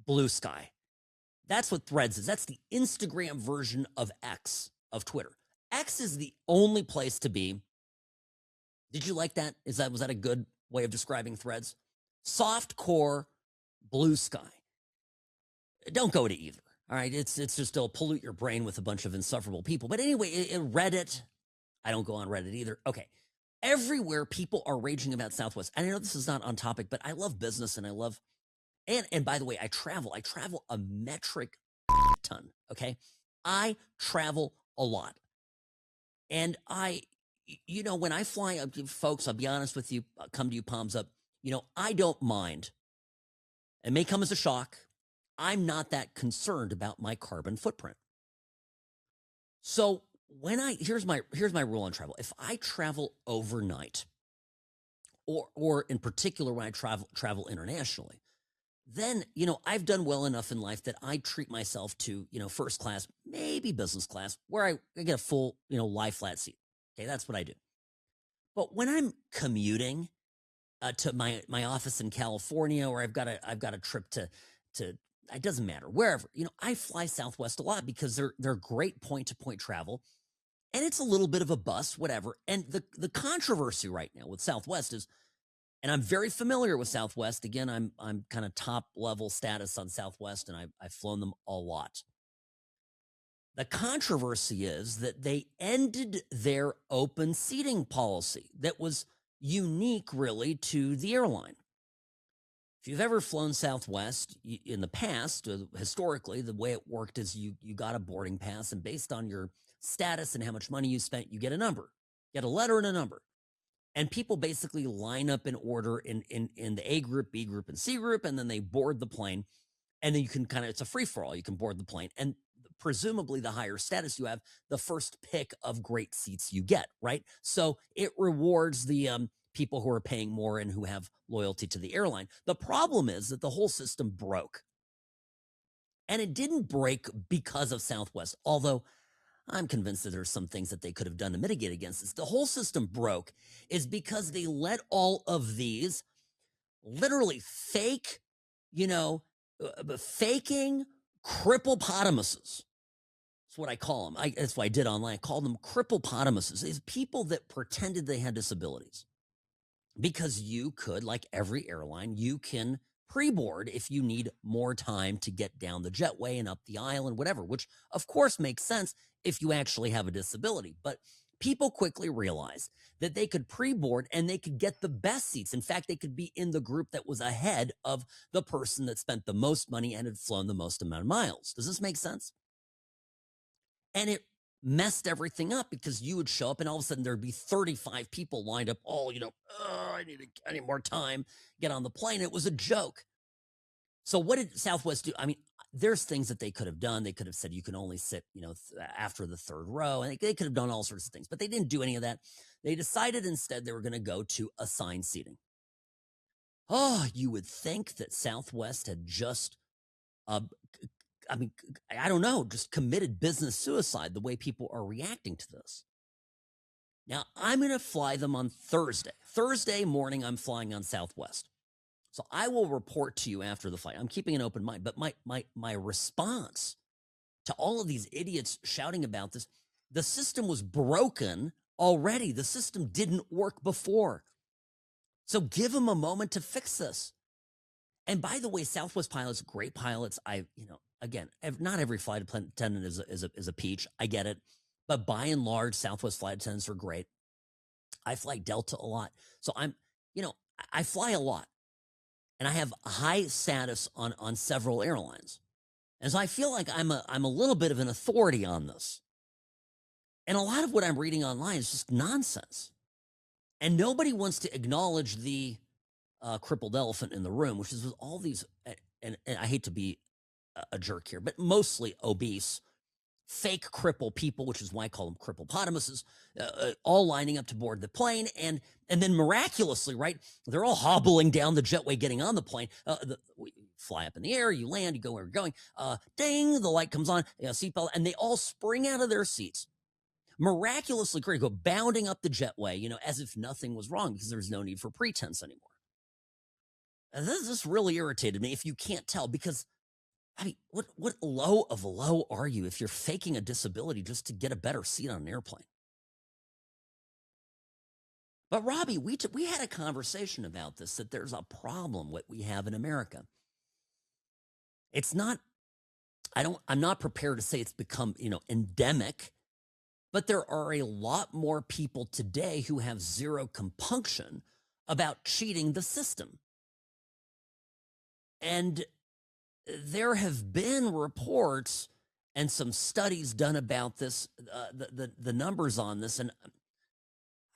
Blue Sky. That's what Threads is. That's the Instagram version of X, of Twitter. X is the only place to be. Did you like that? Was that a good way of describing Threads? Soft core Blue Sky. Don't go to either. All right, it's just it'll pollute your brain with a bunch of insufferable people. But anyway, Reddit, I don't go on Reddit either. Okay, everywhere people are raging about Southwest. I know this is not on topic, but I love business and I love, and by the way, I travel a metric ton. Okay, I travel a lot, and when I fly, folks, I'll be honest with you, I'll come to you, palms up. I don't mind. It may come as a shock. I'm not that concerned about my carbon footprint. So here's my rule on travel. If I travel overnight, or in particular when I travel internationally, then I've done well enough in life that I treat myself to first class, maybe business class, where I get a full lie flat seat. Okay, that's what I do. But when I'm commuting to my office in California, or I've got a trip to it doesn't matter, wherever, I fly Southwest a lot because they're great point-to-point travel, and it's a little bit of a bus, whatever. And the controversy right now with Southwest is, and I'm very familiar with Southwest. Again, I'm kind of top level status on Southwest, and I've flown them a lot. The controversy is that they ended their open seating policy that was unique, really, to the airline. If you've ever flown Southwest in the past, historically, the way it worked is you got a boarding pass, and based on your status and how much money you spent, you get a number, get a letter and a number. And people basically line up in order in the A group, B group, and C group, and then they board the plane. And then you can it's a free for all. You can board the plane. And presumably the higher status you have, the first pick of great seats you get, right? So it rewards the people who are paying more and who have loyalty to the airline. The problem is that the whole system broke. And it didn't break because of Southwest, although I'm convinced that there's some things that they could have done to mitigate against this. The whole system broke is because they let all of these literally fake, faking cripplepotamuses. That's what I call them. That's what I did online. I called them cripplepotamuses. These people that pretended they had disabilities. Because you could, like every airline, you can pre-board if you need more time to get down the jetway and up the aisle and whatever, which of course makes sense if you actually have a disability. But people quickly realized that they could pre-board and they could get the best seats. In fact, they could be in the group that was ahead of the person that spent the most money and had flown the most amount of miles. Does this make sense? And it messed everything up because you would show up and all of a sudden there'd be 35 people lined up, all, I need more time, get on the plane. It was a joke. So what did Southwest do? I mean, there's things that they could have done. They could have said you can only sit, after the third row, and they could have done all sorts of things, but they didn't do any of that. They decided instead they were going to go to assigned seating. Oh, you would think that Southwest had just, I don't know, just committed business suicide the way people are reacting to this. Now, I'm going to fly them on Thursday. Thursday morning, I'm flying on Southwest. So I will report to you after the flight. I'm keeping an open mind, but my response to all of these idiots shouting about this, the system was broken already. The system didn't work before. So give them a moment to fix this. And by the way, Southwest pilots, great pilots. Again, not every flight attendant is a peach. I get it. But by and large, Southwest flight attendants are great. I fly Delta a lot. So I fly a lot. And I have high status on several airlines. And so I feel like I'm a little bit of an authority on this. And a lot of what I'm reading online is just nonsense. And nobody wants to acknowledge the crippled elephant in the room, which is with all these, and I hate to be a jerk here, but mostly obese, fake cripple people, which is why I call them cripplepotamuses, all lining up to board the plane. And then miraculously, right, they're all hobbling down the jetway, getting on the plane. We fly up in the air, you land, you go where you're going. Ding, the light comes on, seatbelt, and they all spring out of their seats. Miraculously great, go bounding up the jetway, as if nothing was wrong because there's no need for pretense anymore. And this really irritated me, if you can't tell, because what low of low are you if you're faking a disability just to get a better seat on an airplane? But Robbie, we had a conversation about this, that there's a problem what we have in America. It's not, I'm not prepared to say it's become, endemic, but there are a lot more people today who have zero compunction about cheating the system. And there have been reports and some studies done about this, the numbers on this, and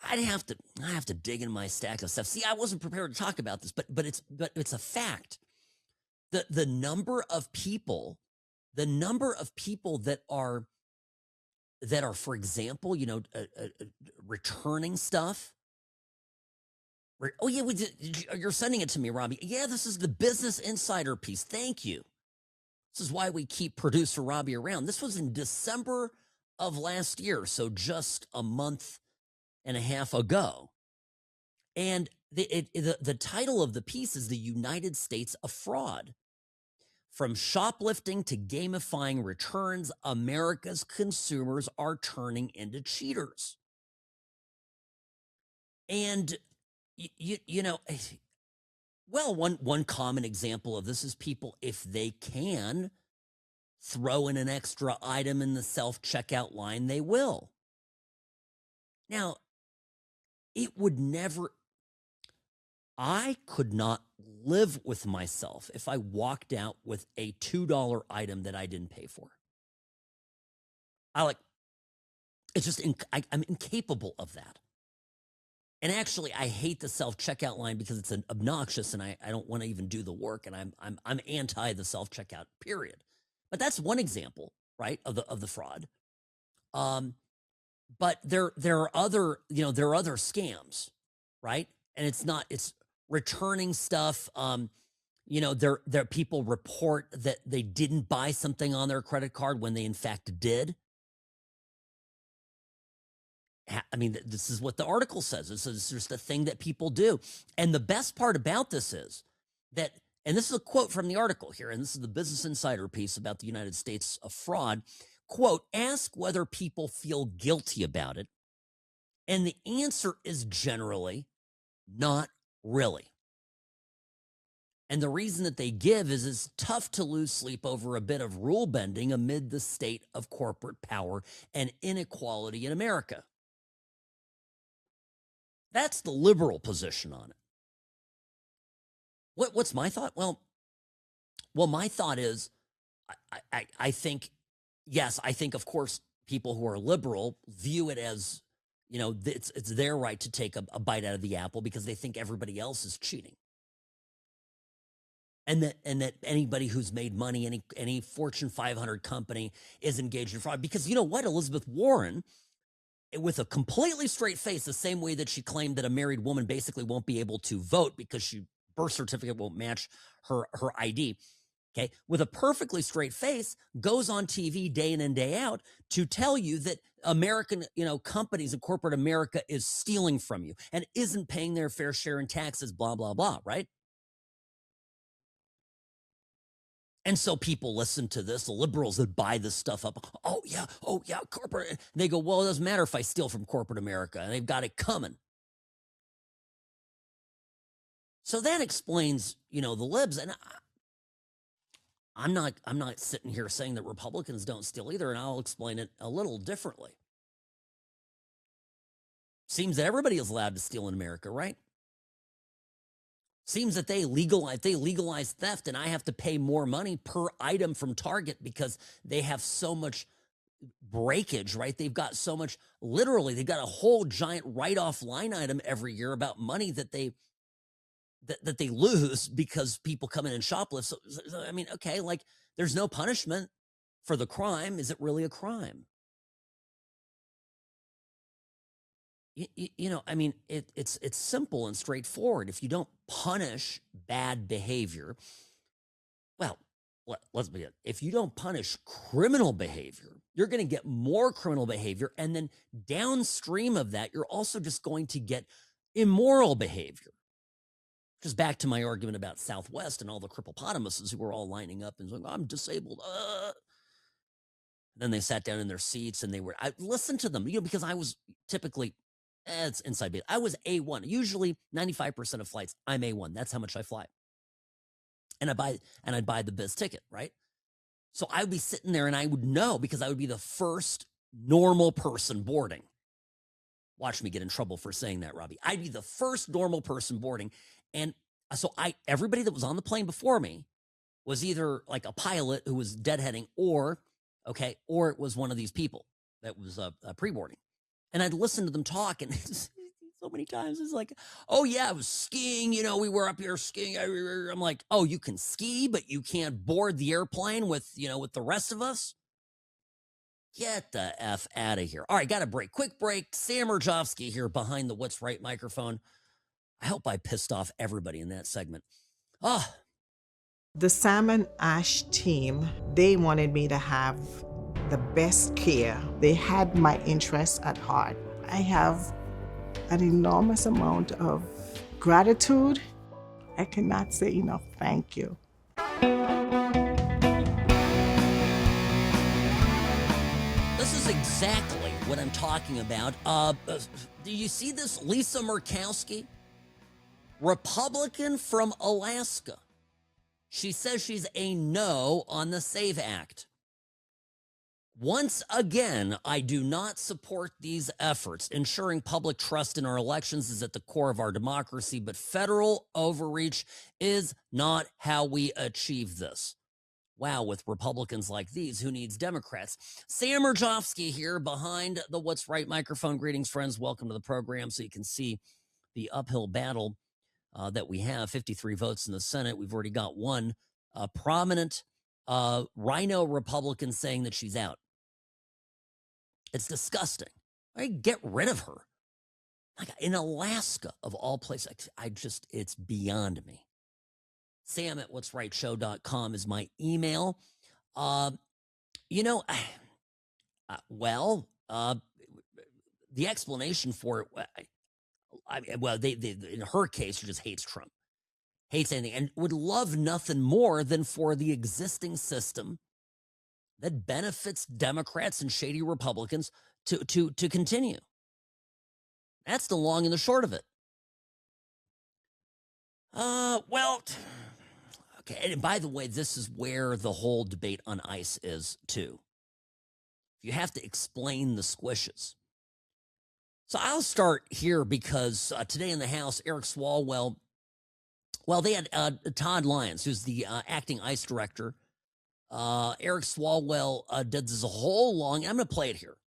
I have to dig in my stack of stuff. See, I wasn't prepared to talk about this, but it's a fact. The number of people that are, for example, returning stuff. Oh, yeah, you're sending it to me, Robbie. Yeah, this is the Business Insider piece. Thank you. This is why we keep producer Robbie around. This was in December of last year, so just a month and a half ago. And the title of the piece is "The United States of Fraud. From shoplifting to gamifying returns, America's consumers are turning into cheaters." And one common example of this is people, if they can throw in an extra item in the self-checkout line, they will. Now, I could not live with myself if I walked out with a $2 item that I didn't pay for. I'm incapable of that. And actually, I hate the self-checkout line because it's obnoxious, and I don't want to even do the work, and I'm anti the self-checkout, period. But that's one example, right, of the fraud. But there are other, there are other scams, right? And it's returning stuff. There people report that they didn't buy something on their credit card when they in fact did. I mean, this is what the article says. This is just a thing that people do. And the best part about this is that, and this is a quote from the article here, and this is the Business Insider piece about the United States of fraud. Quote, ask whether people feel guilty about it. And the answer is generally not really. And the reason that they give is it's tough to lose sleep over a bit of rule bending amid the state of corporate power and inequality in America. That's the liberal position on it. What's my thought? Well, my thought is, I think, yes, I think, of course, people who are liberal view it as, it's their right to take a bite out of the apple because they think everybody else is cheating. And that anybody who's made money, any Fortune 500 company is engaged in fraud. Because you know what? Elizabeth Warren, with a completely straight face, the same way that she claimed that a married woman basically won't be able to vote because she birth certificate won't match her ID. Okay, with a perfectly straight face, goes on TV day in and day out to tell you that American, companies and corporate America is stealing from you and isn't paying their fair share in taxes, blah, blah, blah, right? And so people listen to this, the liberals that buy this stuff up. Oh, yeah, corporate. And they go, well, it doesn't matter if I steal from corporate America. And they've got it coming. So that explains, the libs. And I'm not sitting here saying that Republicans don't steal either, and I'll explain it a little differently. Seems that everybody is allowed to steal in America, right? Seems that they legalize theft, and I have to pay more money per item from Target because they have so much breakage, right? They've got so much, literally, they've got a whole giant write-off line item every year about money that they lose because people come in and shoplift. So, I mean, okay, like there's no punishment for the crime. Is it really a crime? I mean, it's simple and straightforward. If you don't punish bad behavior, well, let's begin. If you don't punish criminal behavior, you're going to get more criminal behavior. And then downstream of that, you're also just going to get immoral behavior. Which is back to my argument about Southwest and all the cripplepotamuses who were all lining up and saying, I'm disabled. Then they sat down in their seats and I listened to them, because I was typically, it's inside base. I was A1. Usually 95% of flights, I'm A1. That's how much I fly. And I'd buy the biz ticket, right? So I would be sitting there and I would know because I would be the first normal person boarding. Watch me get in trouble for saying that, Robbie. I'd be the first normal person boarding. And so everybody that was on the plane before me was either like a pilot who was deadheading or it was one of these people that was pre-boarding. And I'd listen to them talk, and so many times it's like, oh yeah, I was skiing, we were up here skiing. I'm like, oh, you can ski, but you can't board the airplane with the rest of us? Get the F out of here. All right, got a break. Quick break. Sam Mirejovsky here behind the What's Right microphone. I hope I pissed off everybody in that segment. The Salmon Ash team, they wanted me to have the best care. They had my interests at heart. I have an enormous amount of gratitude. I cannot say enough thank you. This is exactly what I'm talking about. Do you see this? Lisa Murkowski, Republican from Alaska. She says she's a no on the SAVE Act. Once again, I do not support these efforts. Ensuring public trust in our elections is at the core of our democracy, but federal overreach is not how we achieve this. Wow, with Republicans like these, who needs Democrats? Sam Mirejovsky here behind the What's Right microphone. Greetings, friends. Welcome to the program so you can see the uphill battle that we have. 53 votes in the Senate. We've already got one prominent rhino Republican saying that she's out. It's disgusting. Get rid of her. Like in Alaska, of all places, it's beyond me. Sam at what'srightshow.com is my email. The explanation for it, in her case, she just hates Trump, hates anything, and would love nothing more than for the existing system that benefits Democrats and shady Republicans to continue. That's the long and the short of it. Okay, and by the way, this is where the whole debate on ICE is, too. You have to explain the squishes. So I'll start here because today in the House, Eric Swalwell, they had Todd Lyons, who's the acting ICE director. Eric Swalwell did this whole long, I'm going to play it here.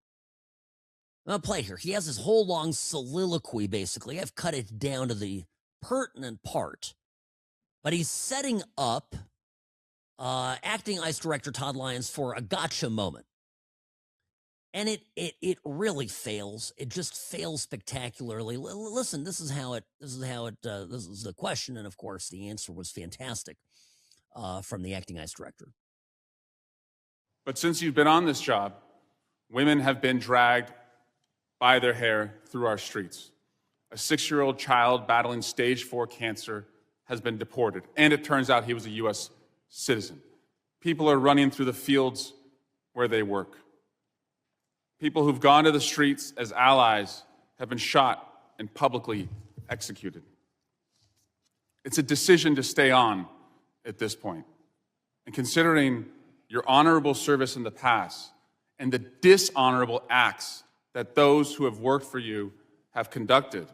He has this whole long soliloquy, basically. I've cut it down to the pertinent part. But he's setting up acting ICE director Todd Lyons for a gotcha moment. And it really fails. It just fails spectacularly. Listen, this is the question, and of course the answer was fantastic from the acting ICE director. But since you've been on this job, women have been dragged by their hair through our streets. A 6-year-old child battling stage 4 cancer has been deported, and it turns out he was a U.S. citizen. People are running through the fields where they work. People who've gone to the streets as allies have been shot and publicly executed. It's a decision to stay on at this point. And considering your honorable service in the past and the dishonorable acts that those who have worked for you have conducted,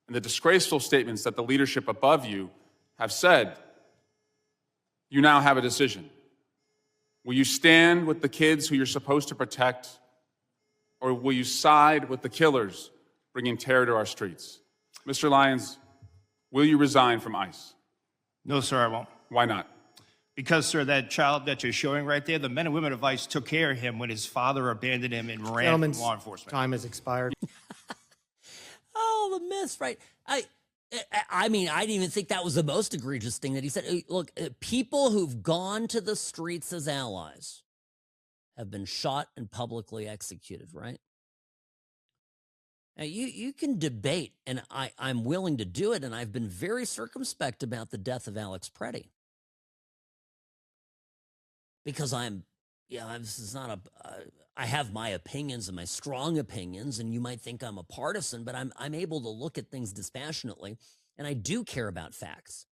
and the disgraceful statements that the leadership above you have said, you now have a decision. Will you stand with the kids who you're supposed to protect, or will you side with the killers bringing terror to our streets? Mr. Lyons, will you resign from ICE? No, sir, I won't. Why not? Because, sir, that child that you're showing right there, the men and women of ICE took care of him when his father abandoned him and ran from law enforcement. Time has expired. Oh, the myths, right? I mean, I didn't even think that was the most egregious thing that he said. Look, people who've gone to the streets as allies have been shot and publicly executed, right? Now, you can debate, and I'm willing to do it, and I've been very circumspect about the death of Alex Preddy. Because this is not I have my opinions and my strong opinions, and you might think I'm a partisan, but I'm able to look at things dispassionately, and I do care about facts.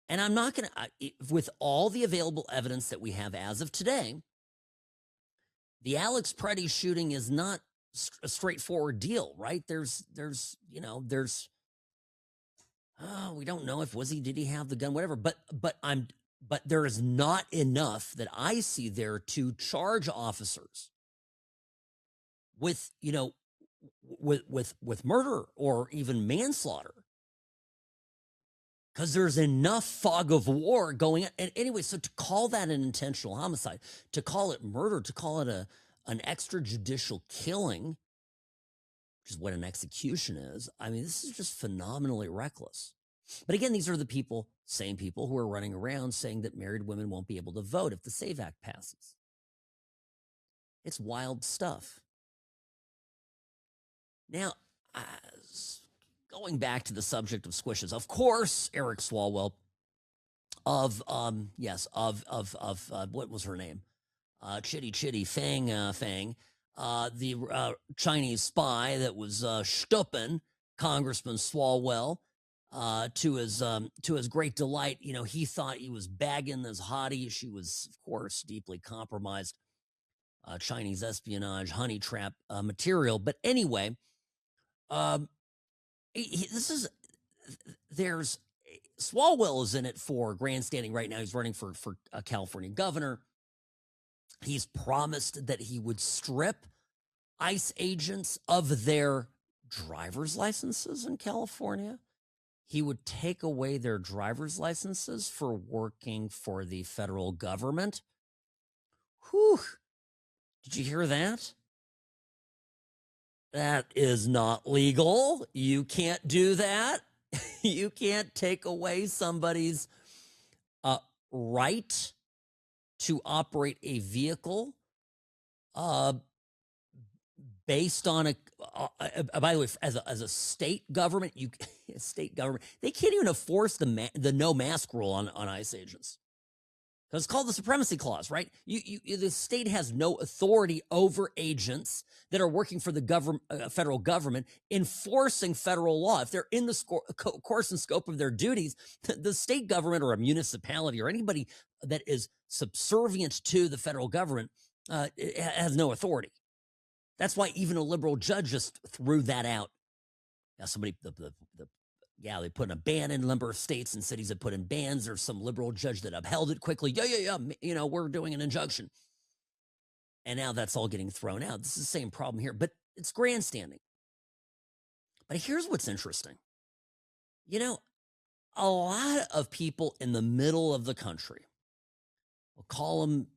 And I'm not going to, with all the available evidence that we have as of today, the Alex Preddy shooting is not a straightforward deal, right? We don't know did he have the gun, whatever, but there is not enough that I see there to charge officers with murder or even manslaughter. Because there's enough fog of war going on. And anyway, so to call that an intentional homicide, to call it murder, to call it an extrajudicial killing, which is what an execution is, I mean, this is just phenomenally reckless. But again, these are the same people who are running around saying that married women won't be able to vote if the SAVE Act passes. It's wild stuff. Now, going back to the subject of squishes, of course, Eric Swalwell of what was her name? Chitty Fang, the Chinese spy that was stupping Congressman Swalwell. To his great delight, he thought he was bagging this hottie. She was, of course, deeply compromised Chinese espionage, honey trap material. But anyway, Swalwell is in it for grandstanding right now. He's running for California governor. He's promised that he would strip ICE agents of their driver's licenses in California. He would take away their driver's licenses for working for the federal government. Whew. Did you hear that? That is not legal. You can't do that. You can't take away somebody's right to operate a vehicle based on by the way, as a state government, state government, they can't even enforce the no mask rule on ICE agents. Because it's called the supremacy clause, right? The state has no authority over agents that are working for the federal government enforcing federal law. If they're in the course and scope of their duties, the state government or a municipality or anybody that is subservient to the federal government has no authority. That's why even a liberal judge just threw that out. Now they put in a ban in a number of states and cities that put in bans. There's some liberal judge that upheld it quickly. Yeah. We're doing an injunction. And now that's all getting thrown out. This is the same problem here, but it's grandstanding. But here's what's interesting. A lot of people in the middle of the country, we'll call them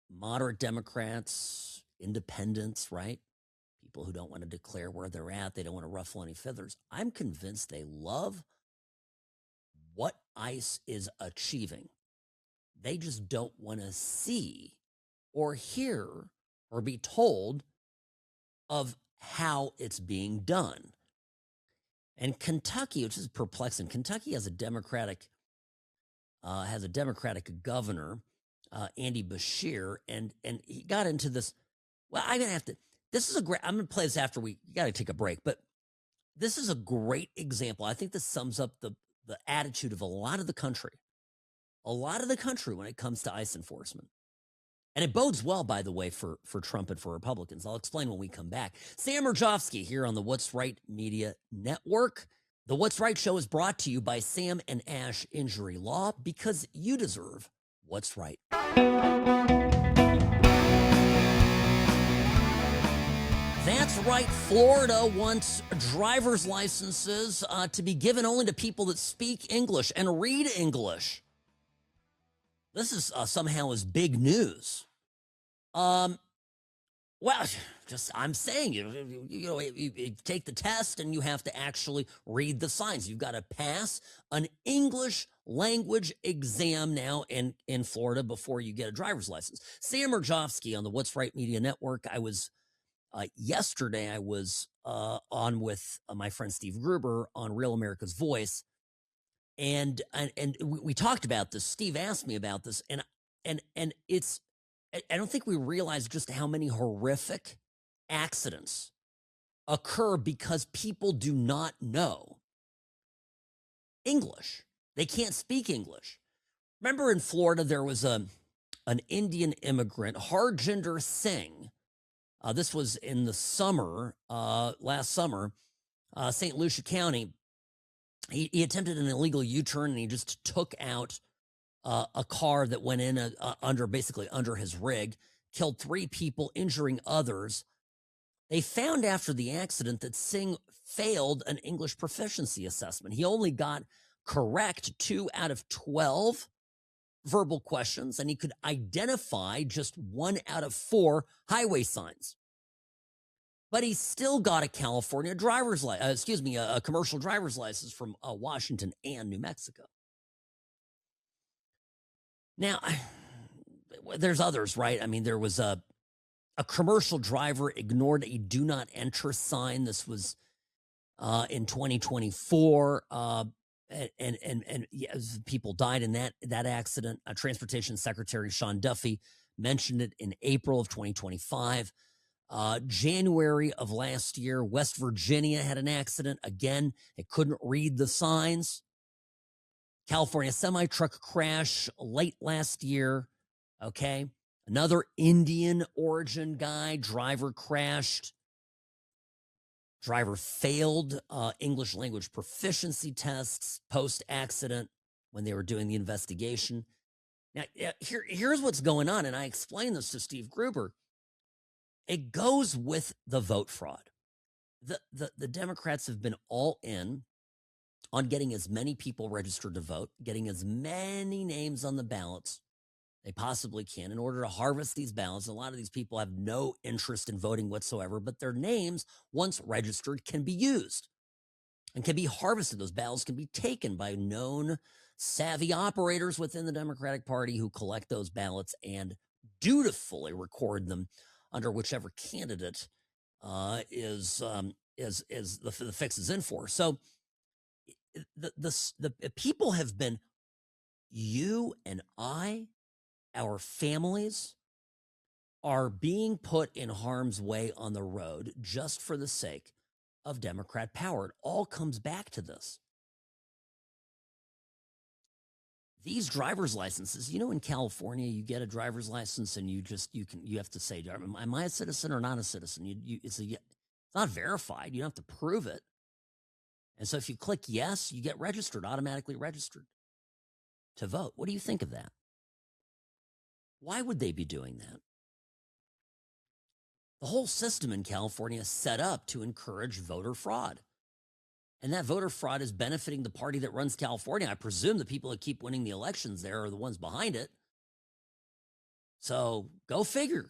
moderate Democrats, independents, right? People who don't want to declare where they're at. They don't want to ruffle any feathers. I'm convinced they love what ICE is achieving. They just don't want to see or hear or be told of how it's being done. And Kentucky, which is perplexing, Kentucky has a Democratic governor, Andy Beshear, and he got into this. Well, I'm gonna have to. This is I'm going to play this after we got to take a break, but this is a great example. I think this sums up the attitude of a lot of the country when it comes to ICE enforcement. And it bodes well, by the way, for Trump and for Republicans. I'll explain when we come back. Sam Mirejovsky here on the What's Right Media Network. The What's Right show is brought to you by Sam and Ash Injury Law, because you deserve what's right. That's right. Florida wants driver's licenses to be given only to people that speak English and read English. This is somehow is big news. Well, I'm saying, you take the test and you have to actually read the signs. You've got to pass an English language exam now in Florida before you get a driver's license. Sam Mirejovsky on the What's Right Media Network. Yesterday I was on with my friend Steve Gruber on Real America's Voice, and we talked about this. Steve asked me about this, and it's, I don't think we realize just how many horrific accidents occur because people do not know English. They can't speak English. Remember in Florida there was an Indian immigrant, Harjinder Singh. This was in the summer, last summer, St. Lucia County. He attempted an illegal U-turn, and he just took out a car that went in under his rig, killed 3 people, injuring others. They found after the accident that Singh failed an English proficiency assessment. He only got correct 2 out of 12 verbal questions, and he could identify just 1 out of 4 highway signs. But he still got a California a commercial driver's license from Washington and New Mexico. Now, there's others, right? I mean, there was a commercial driver ignored a do not enter sign. This was in 2024. And people died in that accident. Transportation Secretary Sean Duffy mentioned it in April of 2025. January of last year, West Virginia had an accident. Again, it couldn't read the signs. California semi-truck crash late last year. Okay. Another Indian origin guy, driver crashed. Driver failed English language proficiency tests post-accident when they were doing the investigation. Now, here's what's going on, and I explained this to Steve Gruber. It goes with the vote fraud. the Democrats have been all in on getting as many people registered to vote, getting as many names on the ballots they possibly can in order to harvest these ballots. A lot of these people have no interest in voting whatsoever, but their names, once registered, can be used and can be harvested. Those ballots can be taken by known savvy operators within the Democratic Party who collect those ballots and dutifully record them under whichever candidate is the fix is in for. So the people have been, you and I, our families are being put in harm's way on the road just for the sake of Democrat power. It all comes back to this. These driver's licenses, in California, you get a driver's license and you have to say, am I a citizen or not a citizen? It's not verified. You don't have to prove it. And so if you click yes, you get registered, automatically registered to vote. What do you think of that? Why would they be doing that? The whole system in California is set up to encourage voter fraud. And that voter fraud is benefiting the party that runs California. I presume the people that keep winning the elections there are the ones behind it. So go figure.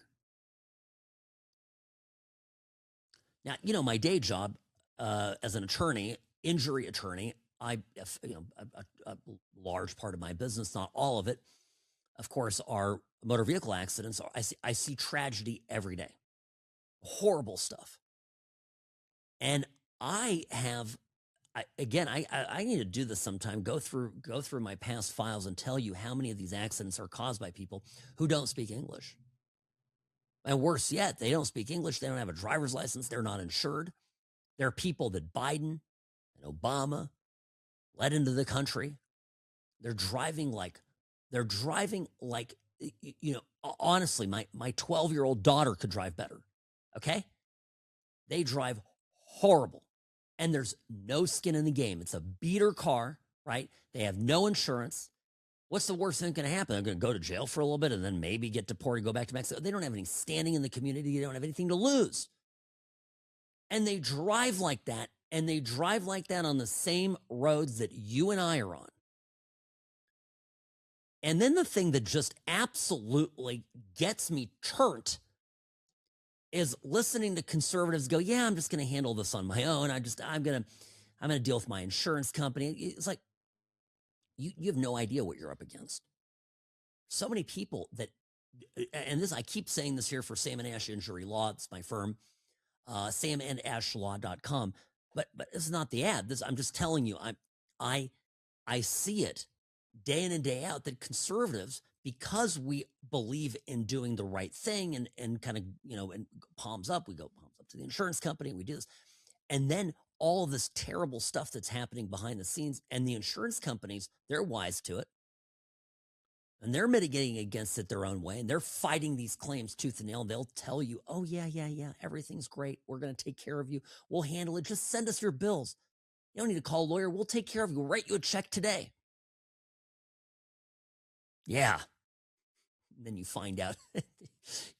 Now, my day job as an attorney, injury attorney, a large part of my business, not all of it, of course, are motor vehicle accidents. I see tragedy every day, horrible stuff. And I need to do this sometime, go through my past files and tell you how many of these accidents are caused by people who don't speak English. And worse yet, they don't speak English. They don't have a driver's license. They're not insured. There are people that Biden and Obama led into the country. They're driving like, honestly, my 12-year-old daughter could drive better. Okay? They drive horrible. And there's no skin in the game. It's a beater car, right? They have no insurance. What's the worst thing going to happen? They're going to go to jail for a little bit and then maybe get deported, go back to Mexico. They don't have any standing in the community. They don't have anything to lose. And they drive like that. And they drive like that on the same roads that you and I are on. And then the thing that just absolutely gets me turned is listening to conservatives go, yeah, I'm just going to handle this on my own. I'm going to deal with my insurance company. It's like, you have no idea what you're up against. So many people that, and this, I keep saying this here for Sam and Ash Injury Law. It's my firm, samandashlaw.com. But it's not the ad. I'm just telling you, I see it day in and day out that conservatives, because we believe in doing the right thing and kind of, and palms up, we go palms up to the insurance company, we do this. And then all of this terrible stuff that's happening behind the scenes, and the insurance companies, they're wise to it. And they're mitigating against it their own way. And they're fighting these claims tooth and nail. They'll tell you, oh, yeah, everything's great. We're going to take care of you. We'll handle it. Just send us your bills. You don't need to call a lawyer. We'll take care of you. We'll write you a check today. Yeah. And then you find out that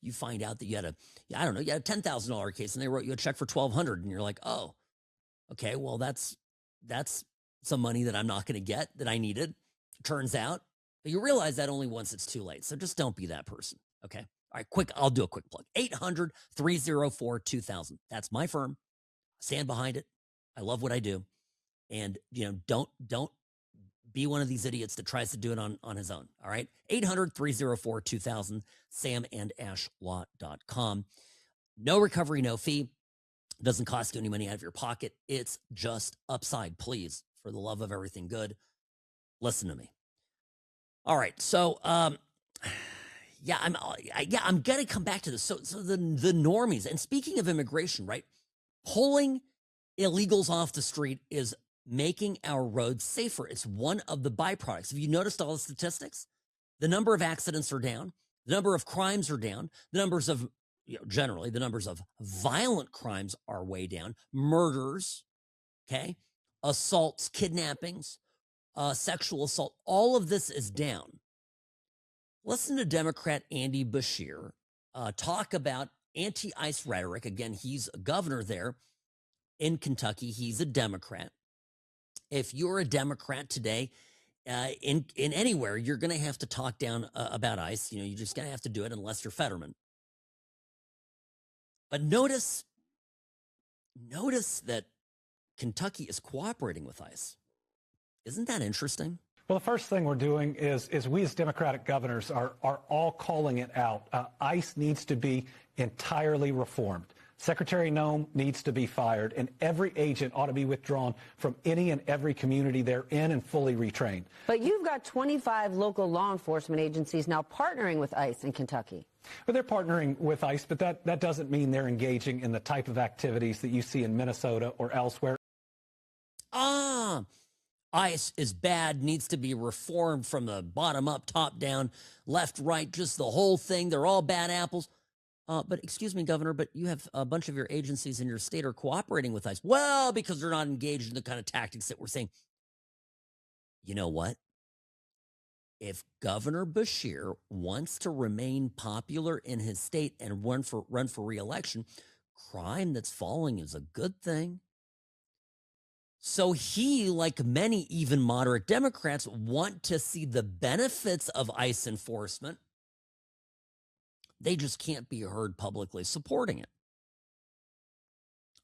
you had a $10,000 case and they wrote you a check for $1,200 and you're like, oh, okay, well, that's some money that I'm not going to get that I needed. Turns out, but you realize that only once it's too late. So just don't be that person. Okay. All right. I'll do a quick plug. 800-304-2000. That's my firm. I stand behind it. I love what I do. And, don't be one of these idiots that tries to do it on his own. All right. 800-304-2000, samandashlaw.com. No recovery, no fee. Doesn't cost you any money out of your pocket. It's just upside. Please, for the love of everything good, listen to me. All right. So, I'm going to come back to this. So the normies, and speaking of immigration, right? Pulling illegals off the street is making our roads safer. It's one of the byproducts. Have you noticed all the statistics? The number of accidents are down. The number of crimes are down. The numbers of, generally, the numbers of violent crimes are way down. Murders, okay? Assaults, kidnappings, sexual assault. All of this is down. Listen to Democrat Andy Beshear talk about anti-ICE rhetoric. Again, he's a governor there. in Kentucky. He's a Democrat. If you're a Democrat today, in anywhere, you're going to have to talk down about ICE. You know, you're just going to have to do it unless you're Fetterman. But notice that Kentucky is cooperating with ICE. Isn't that interesting? Well, the first thing we're doing is we as Democratic governors are all calling it out. ICE needs to be entirely reformed. Secretary Noem needs to be fired, and every agent ought to be withdrawn from any and every community they're in and fully retrained. But you've got 25 local law enforcement agencies now partnering with ICE in Kentucky. Well, they're partnering with ICE, but that doesn't mean they're engaging in the type of activities that you see in Minnesota or elsewhere. ICE is bad, needs to be reformed from the bottom up, top down, left, right, just the whole thing. They're all bad apples. But excuse me, Governor, but you have a bunch of your agencies in your state are cooperating with ICE. Well, because they're not engaged in the kind of tactics that we're saying. You know what? If Governor Beshear wants to remain popular in his state and run for re-election, crime that's falling is a good thing. So he, like many even moderate Democrats, want to see the benefits of ICE enforcement. They just can't be heard publicly supporting it.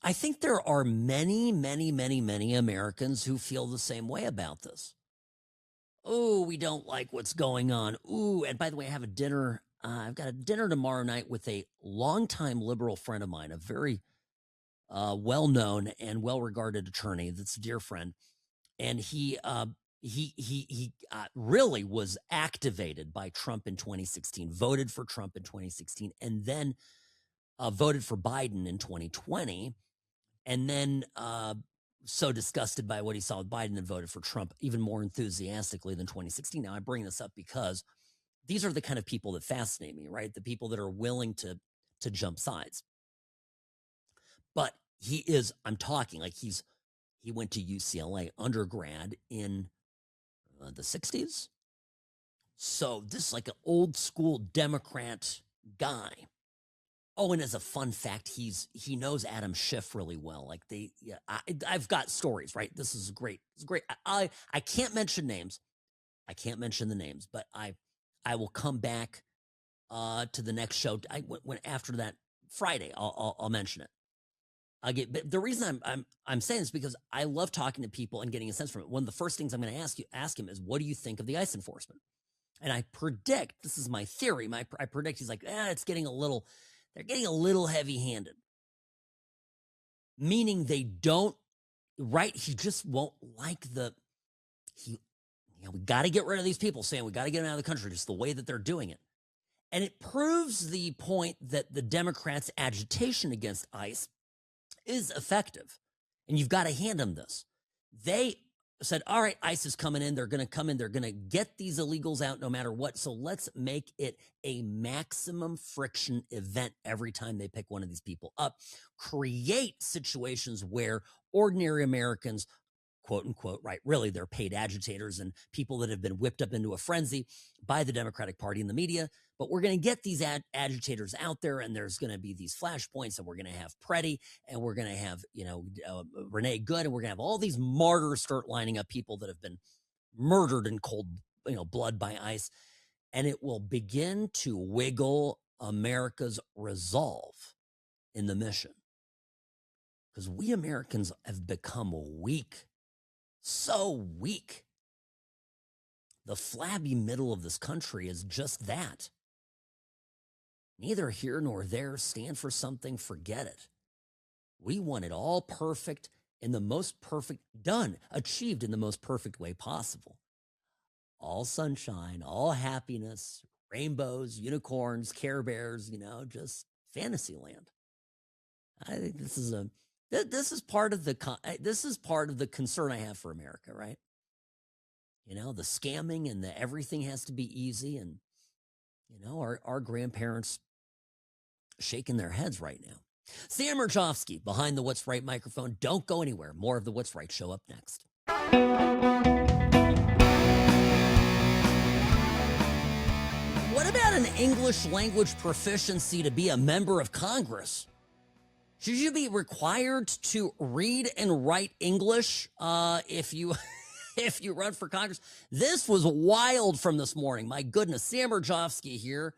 I think there are many, many, many, many Americans who feel the same way about this. Oh, we don't like what's going on. Ooh, and by the way, I have a dinner. I've got a dinner tomorrow night with a longtime liberal friend of mine, a very well-known and well-regarded attorney that's a dear friend. And he really was activated by Trump in 2016, voted for Trump in 2016, and then voted for Biden in 2020, and then so disgusted by what he saw with Biden and voted for Trump even more enthusiastically than 2016. Now, I bring this up because these are the kind of people that fascinate me, right? The people that are willing to jump sides. But he is, I'm talking like he went to UCLA undergrad in the 60s. So this is like an old school Democrat guy. Oh, and as a fun fact, he knows Adam Schiff really well. Like I've got stories, right? This is great. It's great. I can't mention names. I can't mention the names, but I will come back to the next show. When after that Friday, I'll mention it. But the reason I'm saying this is because I love talking to people and getting a sense from it. One of the first things I'm going to ask him is, what do you think of the ICE enforcement? And I predict, this is my theory, I predict he's like, they're getting a little heavy-handed. Meaning they don't, right? He just won't like we got to get rid of these people, saying we got to get them out of the country, just the way that they're doing it. And it proves the point that the Democrats' agitation against ICE is effective. And you've got to hand them this. They said, all right, ICE is coming in. They're going to come in. They're going to get these illegals out no matter what. So let's make it a maximum friction event every time they pick one of these people up. Create situations where ordinary Americans, quote unquote, right, really they're paid agitators and people that have been whipped up into a frenzy by the Democratic Party and the media. But we're going to get these agitators out there, and there's going to be these flashpoints, and we're going to have Preddy, and we're going to have, Renee Good, and we're going to have all these martyrs start lining up, people that have been murdered in cold, blood by ICE, and it will begin to wiggle America's resolve in the mission. Because we Americans have become weak, so weak. The flabby middle of this country is just that. Neither here nor there, stand for something, forget it. We want it all perfect, in the most perfect, achieved in the most perfect way possible. All sunshine, all happiness, rainbows, unicorns, Care Bears, just fantasy land. I think this is part of the concern I have for America, right? The scamming and the everything has to be easy, and our grandparents shaking their heads right now. Sam Mirejovsky behind the What's Right microphone. Don't go anywhere. More of the What's Right show up next. What about an English language proficiency to be a member of Congress? Should you be required to read and write English if you if you run for Congress? This was wild from this morning. My goodness. Sam Mirejovsky here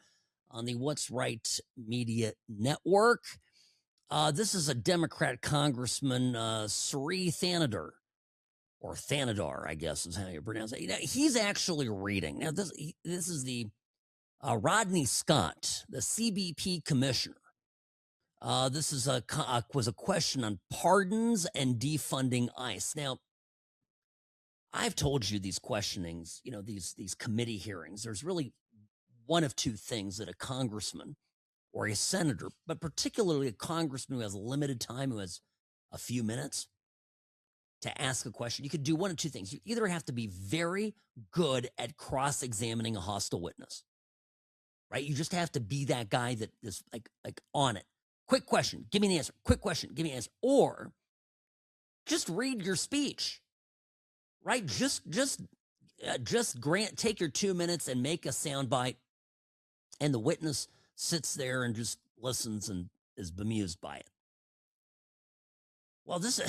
on the What's Right Media Network. This is a Democrat Congressman, Sri Thanadar, or Thanadar, I guess is how you pronounce it. He's actually reading. Now, this is the Rodney Scott, the CBP commissioner. This is was a question on pardons and defunding ICE. Now, I've told you these questionings, these committee hearings. There's really one of two things that a congressman or a senator, but particularly a congressman who has limited time, who has a few minutes to ask a question. You could do one of two things. You either have to be very good at cross-examining a hostile witness, right? You just have to be that guy that is like on it. Quick question, give me the answer. Quick question, give me the answer. Or just read your speech, right? Just take your 2 minutes and make a soundbite, and the witness sits there and just listens and is bemused by it. Well, it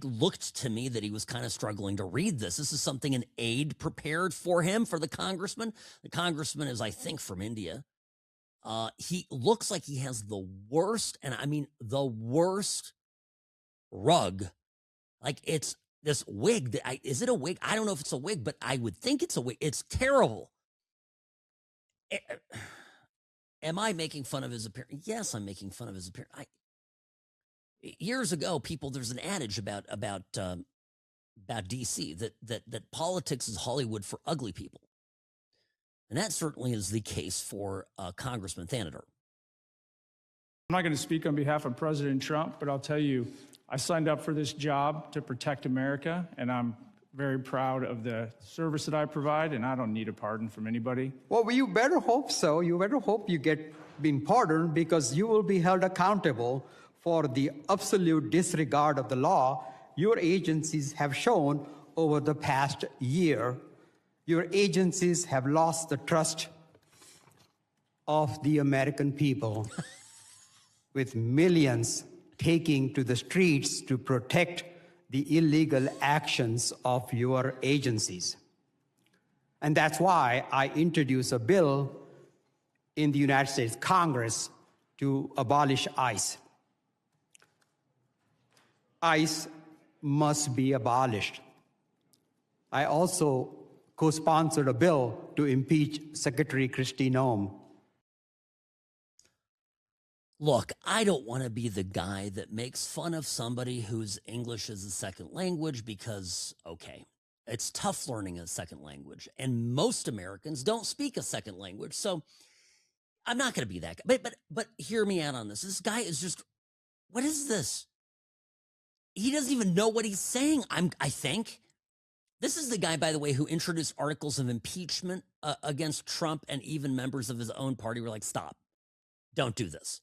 looked to me that he was kind of struggling to read this. This is something an aide prepared for him, for the congressman. The congressman is, I think, from India. He looks like he has the worst, and I mean the worst rug. Like, it's this wig. Is it a wig? I don't know if it's a wig, but I would think it's a wig. It's terrible. Am I making fun of his appearance? Yes, I'm making fun of his appearance. Years ago, there's an adage about DC that politics is Hollywood for ugly people. And that certainly is the case for Congressman Thanadar. I'm not going to speak on behalf of President Trump, but I'll tell you, I signed up for this job to protect America, and I'm very proud of the service that I provide, and I don't need a pardon from anybody. Well, you better hope so. You better hope you get been pardoned, because you will be held accountable for the absolute disregard of the law your agencies have shown over the past year. Your agencies have lost the trust of the American people, with millions taking to the streets to protect the illegal actions of your agencies. And that's why I introduced a bill in the United States Congress to abolish ICE. ICE must be abolished. I also co-sponsored a bill to impeach Secretary Kristi Noem. Look, I don't want to be the guy that makes fun of somebody whose English is a second language because, okay, it's tough learning a second language, and most Americans don't speak a second language, so I'm not going to be that guy. But hear me out on this. This guy is just, what is this? He doesn't even know what he's saying, I think. This is the guy, by the way, who introduced articles of impeachment against Trump, and even members of his own party were like, stop, don't do this.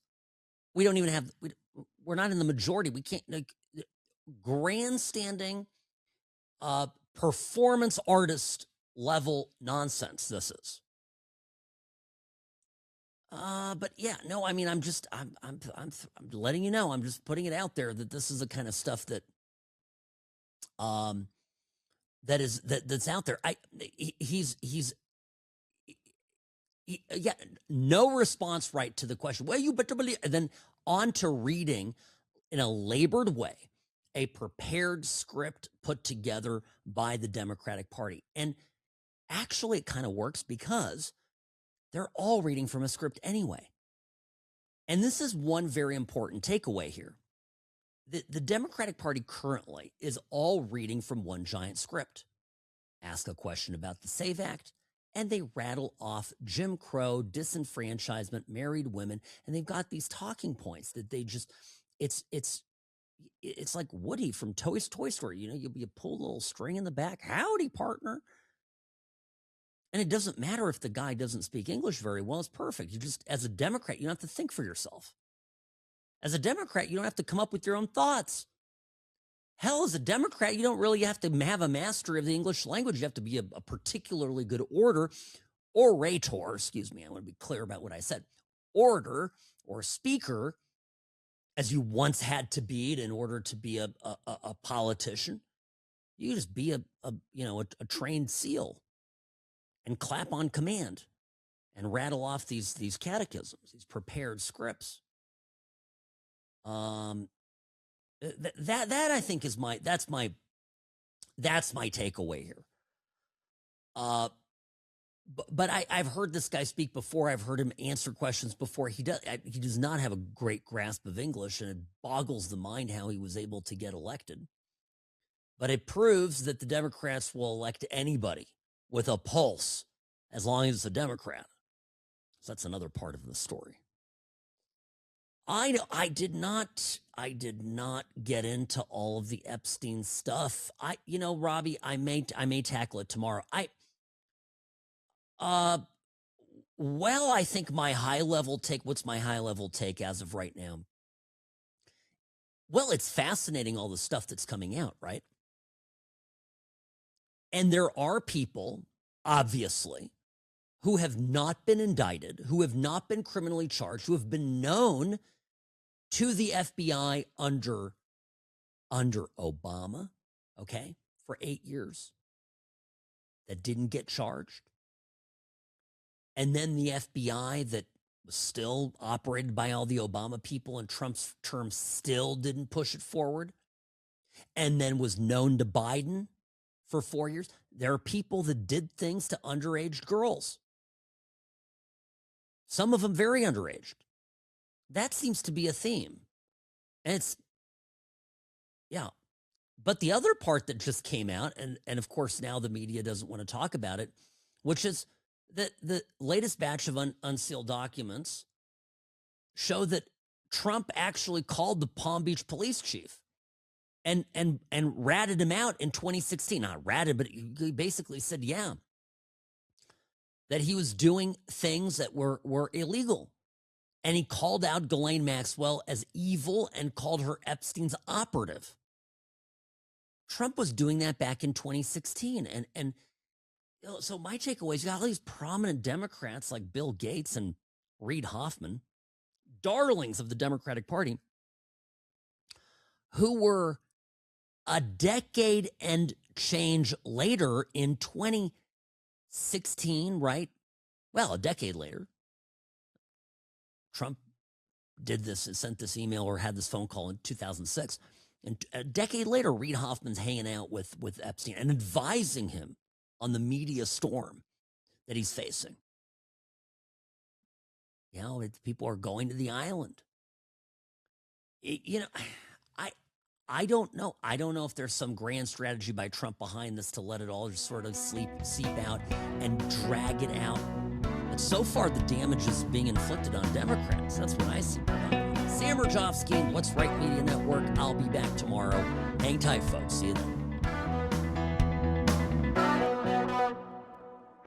We don't even have, we're not in the majority. We can't, grandstanding, performance artist level nonsense this is. But yeah, no, I mean, I'm letting you know, I'm just putting it out there that this is the kind of stuff that, that's out there. Yeah, no response right to the question. Well, you better believe, and then on to reading in a labored way a prepared script put together by the Democratic Party. And actually, it kind of works because they're all reading from a script anyway. And this is one very important takeaway here. The Democratic Party currently is all reading from one giant script. Ask a question about the SAVE Act, and they rattle off Jim Crow, disenfranchisement, married women, and they've got these talking points that they just, it's like Woody from Toy Story. You pull a little string in the back. Howdy, partner. And it doesn't matter if the guy doesn't speak English very well. It's perfect. You just, as a Democrat, you don't have to think for yourself. As a Democrat, you don't have to come up with your own thoughts. Hell, as a Democrat, you don't really have to have a mastery of the English language. You have to be a particularly good orator, I want to be clear about what I said. Orator or speaker as you once had to be in order to be a politician. You just be a trained SEAL and clap on command and rattle off these catechisms, these prepared scripts. That I think is that's my takeaway here. But I've heard this guy speak before. I've heard him answer questions before. He does not have a great grasp of English, and it boggles the mind how he was able to get elected. But it proves that the Democrats will elect anybody with a pulse as long as it's a Democrat. So that's another part of the story. I did not get into all of the Epstein stuff. Robbie, I may tackle it tomorrow. I think my high level take, what's my high level take as of right now? Well, it's fascinating, all the stuff that's coming out, right? And there are people, obviously, who have not been indicted, who have not been criminally charged, who have been known to the FBI under Obama, okay, for 8 years, that didn't get charged. And then the FBI that was still operated by all the Obama people in Trump's term still didn't push it forward, and then was known to Biden for 4 years. There are people that did things to underage girls. Some of them very underaged. That seems to be a theme. And But the other part that just came out, and of course now the media doesn't want to talk about it, which is that the latest batch of unsealed documents show that Trump actually called the Palm Beach police chief and ratted him out in 2016. Not ratted, but he basically said, that he was doing things that were illegal. And he called out Ghislaine Maxwell as evil and called her Epstein's operative. Trump was doing that back in 2016. And so my takeaway is you got all these prominent Democrats like Bill Gates and Reid Hoffman, darlings of the Democratic Party, who were a decade and change later in 2016, right? Well, a decade later, Trump did this, sent this email or had this phone call in 2006. And a decade later, Reid Hoffman's hanging out with Epstein and advising him on the media storm that he's facing. People are going to the island. I don't know. I don't know if there's some grand strategy by Trump behind this to let it all just sort of seep out and drag it out. But so far, the damage is being inflicted on Democrats. That's what I see. Sam Mirejovsky, What's Right Media Network. I'll be back tomorrow. Hang tight, folks. See you then.